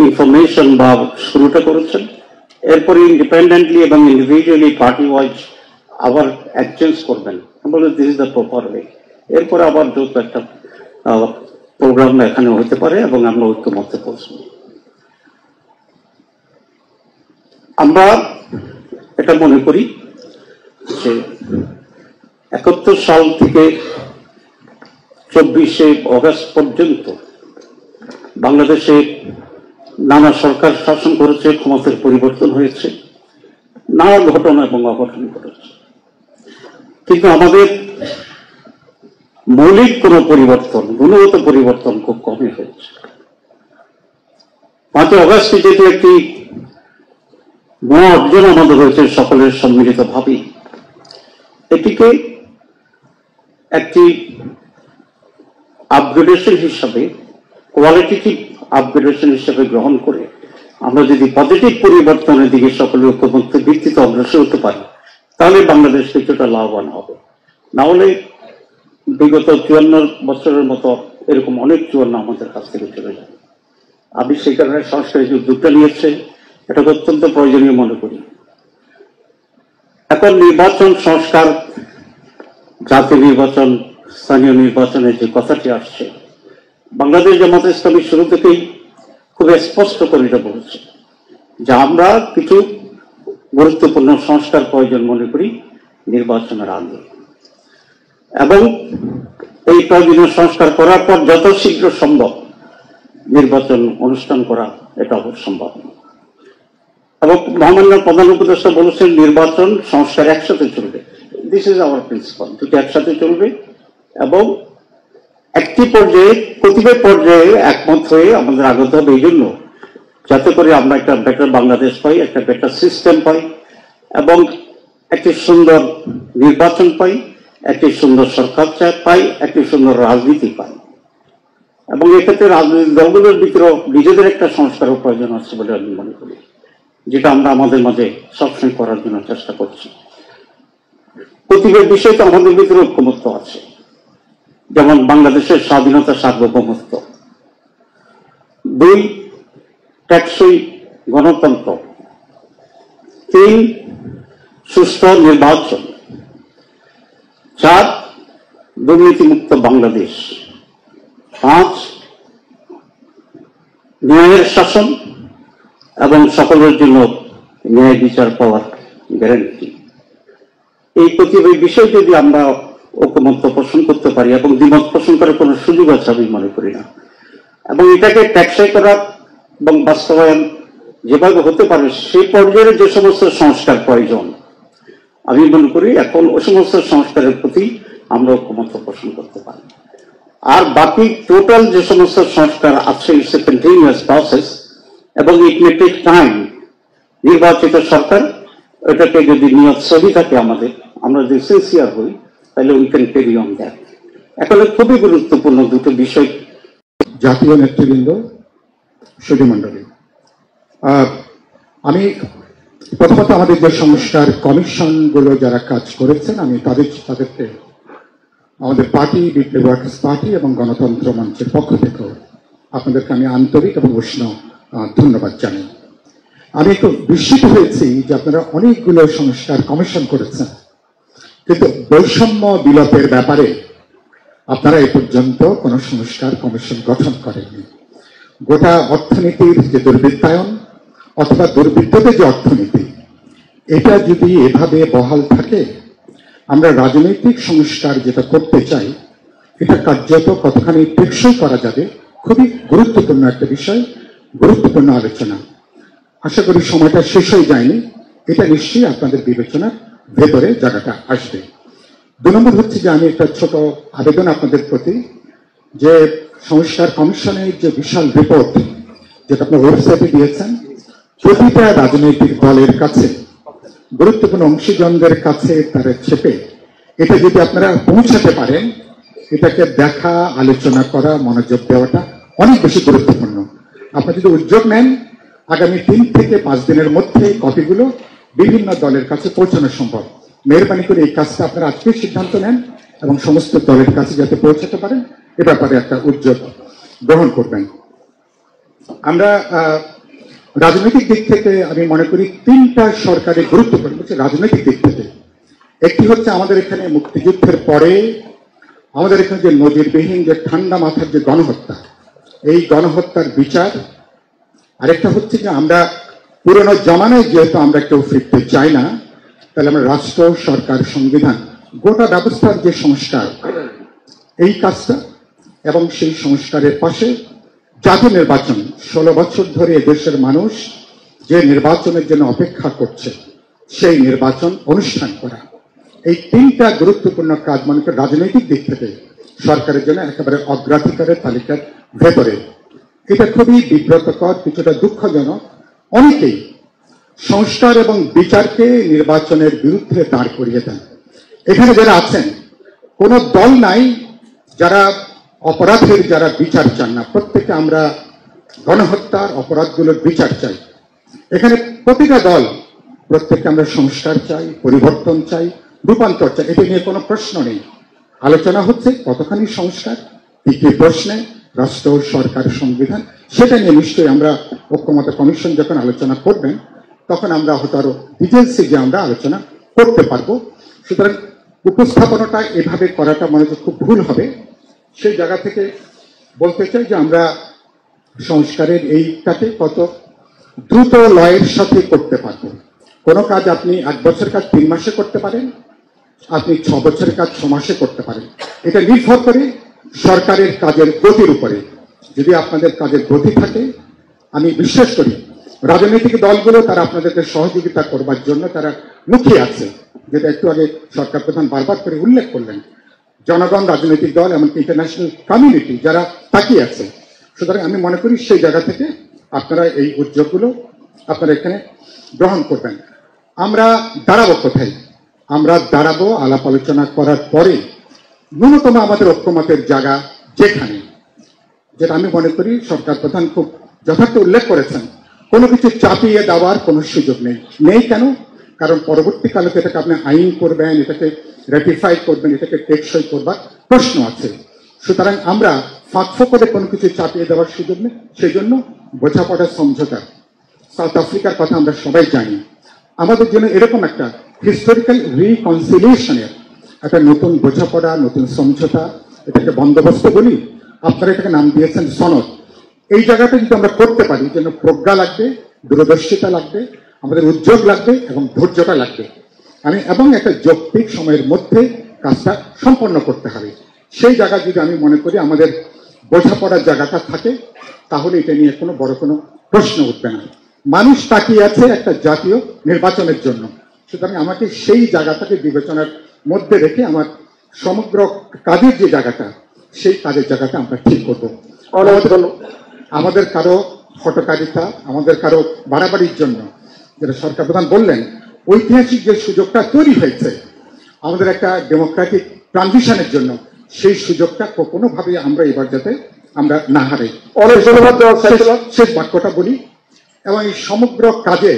[SPEAKER 7] ইনফরমেশন বা শুরুটা করেছেন, এরপরে ইন্ডিপেন্ডেন্টলি এবং ইন্ডিভিজুয়ালি পার্টি ওয়াইজ আবার এক্সচেঞ্জ করবেন, বলে this is the proper way. এরপরে আবার যত একটা প্রোগ্রাম এখানে হতে পারে এবং আমরা ঐক্যমত্যে পৌঁছব। আমরা এটা মনে করি যে 71 সাল থেকে 24শে অগস্ট পর্যন্ত বাংলাদেশে নানা সরকার শাসন করেছে, ক্ষমতার পরিবর্তন হয়েছে, নানা ঘটনা এবং অঘটন ঘটেছে, কিন্তু আমাদের মৌলিক কোন পরিবর্তন, গুণগত পরিবর্তন খুব কমই হয়েছে। 5 অগস্টে যেটি একটি মহা অর্জন আমাদের হয়েছে সকলের সম্মিলিত ভাবে, এটিকে একটি আপগ্রেডেশন হিসাবে, কোয়ালিটেটিভ আপগ্রেডেশন হিসাবে গ্রহণ করে আমরা যদি পজিটিভ পরিবর্তনের দিকে সকলের ঐক্যমত্যের ভিত্তিতে অগ্রসর হতে পারি, তাহলে বাংলাদেশ কিছুটা লাভবান হবে। না হলে বিগত 54 বছরের মতো এরকম অনেক চুয়ান্ন আমাদের কাছ থেকে চলে যাবে। আমি সেই কারণে সংস্কারের যে উদ্যোগটা নিয়েছে এটাকে অত্যন্ত প্রয়োজনীয় মনে করি। এখন নির্বাচন সংস্কার, জাতীয় নির্বাচন, স্থানীয় নির্বাচনের যে কথাটি আসছে, বাংলাদেশ জামাত ইসলামী শুরু থেকেই খুব স্পষ্ট করে এটা বলেছে যে আমরা কিছু গুরুত্বপূর্ণ সংস্কার প্রয়োজন মনে করি নির্বাচনের আগে, এবং এই প্রয়োজনীয় সংস্কার করার পর যত শীঘ্র সম্ভব নির্বাচন অনুষ্ঠান করা এটা সম্ভব। এবং মহামান্য প্রধান উপদেষ্টা বলেছেন নির্বাচন সংস্কার একসাথে চলবে। দিস ইজ আওয়ার প্রিন্সিপাল, দুটো একসাথে চলবে এবং একটি পর্যায়ে কতিপয় পর্যায়ে একমত হয়ে আমাদের আগত হবে, এই জন্য যাতে করে আমরা একটা বেটার বাংলাদেশ পাই, একটা বেটার সিস্টেম পাই এবং একটি সুন্দর নির্বাচন পাই, একটি সুন্দর সরকার পাই, একটি সুন্দর রাজনীতি পাই। এবং এক্ষেত্রে রাজনৈতিক দলগুলোর ভিতরেও নিজেদের একটা সংস্কারের প্রয়োজন আছে বলে আমি মনে করি, যেটা আমরা আমাদের মাঝে সবসময় করার জন্য চেষ্টা করছি। প্রতিটি বিষয় তো আমাদের ভিতরে ঐক্যমত্য আছে, যেমন বাংলাদেশের স্বাধীনতা, সার্বভৌমত্ব, 2 টেকসই গণতন্ত্র, 3 সুস্থ নির্বাচন, 4 দুর্নীতিমুক্ত বাংলাদেশ, 5 ন্যায়ের শাসন এবং সকলের জন্য ন্যায় বিচার পাওয়ার গ্যারান্টি। এই প্রতিটি বিষয় যদি আমরা ঐকমত্য পোষণ করতে পারি, এবং দ্বিমত পোষণ করার কোনো সুযোগ আছে আমি মনে করি না, এবং এটাকে টেকসই করার এবং বাস্তবায়ন যেভাবে হতে পারে সেই পর্যায়ে যে সমস্ত সংস্কার প্রয়োজন আমি মনে করি এখন ওই সমস্ত সংস্কারের প্রতি আমরা ঐকমত্য পোষণ করতে পারি। আর বাকি টোটাল যে সমস্ত সংস্কার আছে ইটস এ কন্টিনিউয়াস প্রসেস এবং ইট মে টেক টাইম। নির্বাচিত সরকার এটাকে যদি নিয়ত সহি থাকে আমরা যদি সিনসিয়ার হই তাহলে we can carry on that. এখানে খুবই গুরুত্বপূর্ণ দুটো বিষয়।
[SPEAKER 8] জাতীয় নেতৃবৃন্দ, সুধীমণ্ডলী, আমি প্রথমত আমাদের যে সংস্কার কমিশনগুলো যারা কাজ করেছেন আমি তাদেরকে আমাদের পার্টি, বিপ্লবী ওয়ার্কার্স পার্টি এবং গণতন্ত্র মঞ্চের পক্ষ থেকেও আপনাদেরকে আমি আন্তরিক এবং উষ্ণ ধন্যবাদ জানাই। আমি একটু বিস্মিত হয়েছি যে আপনারা অনেকগুলো সংস্কার কমিশন করেছেন, কিন্তু বৈষম্য বিলোপের ব্যাপারে আপনারা এ পর্যন্ত কোনো সংস্কার কমিশন গঠন করেননি। গোটা অর্থনীতির যে দুর্বৃত্তায়ন অথবা দুর্বৃত্তদের যে অর্থনীতি, এটা যদি এভাবে বহাল থাকে, আমরা রাজনৈতিক সংস্কার যেটা করতে চাই এটা কার্যত কতখানি টেকসই করা যাবে, খুবই গুরুত্বপূর্ণ একটা বিষয়, গুরুত্বপূর্ণ আলোচনা। আশা করি সময়টা শেষ হয়ে যায়নি, এটা নিশ্চয়ই আপনাদের বিবেচনার ভেতরে জায়গাটা আসবে। 2 নম্বর হচ্ছে যে আমি একটা ছোট আবেদন আপনাদের প্রতি, যে সংস্কার কমিশনের যে বিশাল রিপোর্ট যেটা আপনার ওয়েবসাইটে দিয়েছেন, প্রতিটা রাজনৈতিক দলের কাছে, গুরুত্বপূর্ণ অংশীজনদের কাছে তারা ছেপে এটা যদি আপনারা পৌঁছাতে পারেন, এটাকে দেখা, আলোচনা করা, মনোযোগ দেওয়াটা অনেক বেশি গুরুত্বপূর্ণ। আপনারা যদি উদ্যোগ নেন, আগামী 3 থেকে 5 দিনের মধ্যে কপিগুলো বিভিন্ন দলের কাছে পৌঁছানো সম্ভব। মেহরবানি করে এই কাজটা আপনারা আজকেই সিদ্ধান্ত নেন এবং সমস্ত দলের কাছে যাতে পৌঁছাতে পারেন এ ব্যাপারে একটা উদ্যোগ গ্রহণ করবেন। আমরা রাজনৈতিক দিক থেকে আমি মনে করি 3টা সরকারের গুরুত্বপূর্ণ হচ্ছে রাজনৈতিক দিক থেকে। একটি হচ্ছে আমাদের এখানে মুক্তিযুদ্ধের পরে আমাদের এখানে যে নজিরবিহীন যে ঠান্ডা মাথার যে গণহত্যা, এই গণহত্যার বিচার। আরেকটা হচ্ছে যে আমরা পুরনো জমানায় যেহেতু আমরা কেউ ফিরতে চাই না, তাহলে আমরা রাষ্ট্র, সরকার, সংবিধান, গোটা ব্যবস্থার যে সংস্কার, এই কাজটা এবং সেই সংস্কারের পাশে জাতীয় নির্বাচন, 16 বছর ধরে দেশের মানুষ যে নির্বাচনের জন্য অপেক্ষা করছে সেই নির্বাচন অনুষ্ঠান করা, এই 3টা গুরুত্বপূর্ণ কাজ মনে করি রাজনৈতিক দিক থেকে সরকারের জন্য একেবারে অগ্রাধিকারের তালিকার ভেতরে। এটা খুবই বিব্রতকর, কিছুটা দুঃখজনক। অনেকেই সংস্কার এবং বিচারকে নির্বাচনের বিরুদ্ধে দাঁড় করিয়ে দেন। এখানে যারা আছেন কোন দল নাই যারা অপরাধের যারা বিচার চান না, প্রত্যেকে আমরা গণহত্যার অপরাধগুলোর বিচার চাই। এখানে প্রতিটা দল প্রত্যেককে আমরা সংস্কার চাই, পরিবর্তন চাই, রূপান্তর চাই, এটা নিয়ে কোনো প্রশ্ন নেই। আলোচনা হচ্ছে কতখানি সংস্কার, কি কি প্রশ্নে, রাষ্ট্র, সরকার, সংবিধান, সেটা নিয়ে নিশ্চয়ই আমরা ঐক্যমত কমিশন যখন আলোচনা করবেন তখন আমরা হয়তো আরো ডিটেলসে যে আমরা আলোচনা করতে পারবো। সুতরাং উপস্থাপনাটা এভাবে করাটা মনে হচ্ছে খুব ভুল হবে। সেই জায়গা থেকে বলতে চাই যে আমরা সংস্কারের এইটাকে কত দ্রুত লয়ের সাথে করতে পারবো। কোনো কাজ আপনি 1 বছরের কাজ 3 মাসে করতে পারেন, আপনি 6 বছরের কাজ 6 মাসে করতে পারেন। এটা নির্ভর করে সরকারের কাজের গতির উপরে। যদি আপনাদের কাজের গতি থাকে, আমি বিশ্বাস করি রাজনৈতিক দলগুলো তারা আপনাদেরকে সহযোগিতা করবার জন্য তারা মুখিয়ে আছে, যেটা একটু আগে সরকার প্রধান বারবার করে উল্লেখ করলেন। জনগণ, রাজনৈতিক দল, এমনকি ইন্টারন্যাশনাল কমিউনিটি যারা তাকিয়ে আছে। সুতরাং আমি মনে করি সেই জায়গা থেকে আপনারা এই উদ্যোগগুলো আপনারা এখানে গ্রহণ করবেন। আমরা দাঁড়াবো কোথায়? আমরা দাঁড়াবো আলাপ আলোচনা করার পরে ন্যূনতম আমাদের ঐক্যমতের জায়গা যেখানে, যেটা আমি মনে করি সরকার প্রধান খুব যথার্থ উল্লেখ করেছেন, কোনো কিছু চাপিয়ে দেওয়ার কোনো সুযোগ নেই। কেন? কারণ পরবর্তীকালে এটাকে আপনি আইন করবেন, এটাকে রেটিফাই করবেন, এটাকে টেকসই করবার প্রশ্ন আছে। সুতরাং আমরা ফাঁকফো করে কোনো কিছু চাপিয়ে দেওয়ার সুযোগ নেই। সেই জন্য বোঝাপড়া সমঝোতা, সাউথ আফ্রিকার কথা আমরা সবাই জানি। আমাদের জন্য এরকম একটা হিস্টোরিক্যাল রিকনসিলিয়েশনের একটা নতুন বোঝাপড়া, নতুন সমঝোতা, এটাকে বন্দোবস্ত বলি, আপনারা এটাকে নাম দিয়েছেন সনদ। এই জায়গাটা যদি আমরা করতে পারি, যেন প্রজ্ঞা লাগবে, দূরদর্শিতা লাগবে, আমাদের উদ্যোগ লাগবে এবং ধৈর্যটা লাগবে। এবং একটা যৌক্তিক সময়ের মধ্যে কাজটা সম্পন্ন করতে হবে। সেই জায়গা যদি আমি মনে করি আমাদের বোঝাপড়ার জায়গাটা থাকে, তাহলে এটা নিয়ে কোনো বড় কোনো প্রশ্ন উঠবে না। মানুষ তাকিয়ে আছে একটা জাতীয় নির্বাচনের জন্য। সুতরাং আমাকে সেই জায়গাটাকে বিবেচনার মধ্যে রেখে আমার সমগ্র কাজের যে জায়গাটা, সেই কাজের জায়গাটা আমরা ঠিক করবো। আমাদের কারো হটকারিতা, আমাদের কারো বাড়াবাড়ির জন্য, যেটা সরকার প্রধান বললেন, ঐতিহাসিক যে সুযোগটা তৈরি হয়েছে আমাদের একটা ডেমোক্রেটিক ট্রানজিশনের জন্য, সেই সুযোগটা কোনোভাবে আমরা এবার যাতে আমরা না হারাই। অনেক ধন্যবাদ। শেষ বাক্যটা বলি, এবং এই সমগ্র কাজে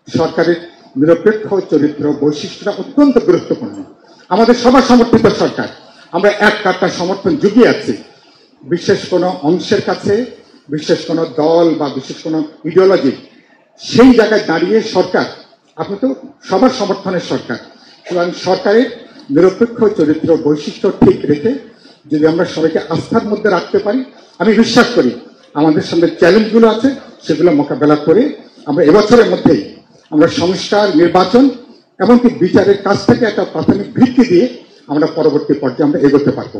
[SPEAKER 8] সরকারের নিরপেক্ষ চরিত্র বৈশিষ্ট্যটা অত্যন্ত গুরুত্বপূর্ণ। আমাদের সবার সমর্থিত সরকার, আমরা এক কাট্টা সমর্থন জুগিয়ে আছি। বিশেষ কোনো অংশের কাছে, বিশেষ কোনো দল বা বিশেষ কোনো ইডিওলজি, সেই জায়গায় দাঁড়িয়ে সরকার, আপনি তো সবার সমর্থনের সরকার। সুতরাং সরকারের নিরপেক্ষ চরিত্র বৈশিষ্ট্য ঠিক রেখে যদি আমরা সবাইকে আস্থার মধ্যে রাখতে পারি, আমি বিশ্বাস করি আমাদের সামনে চ্যালেঞ্জগুলো আছে, সেগুলো মোকাবেলা করে আমরা এবছরের মধ্যেই আমরা সংস্কার, নির্বাচন এমনকি বিচারের কাছ থেকে একটা প্রাথমিক ভিত্তি দিয়ে আমরা পরবর্তী পর্যায়ে আমরা এগোতে পারবো।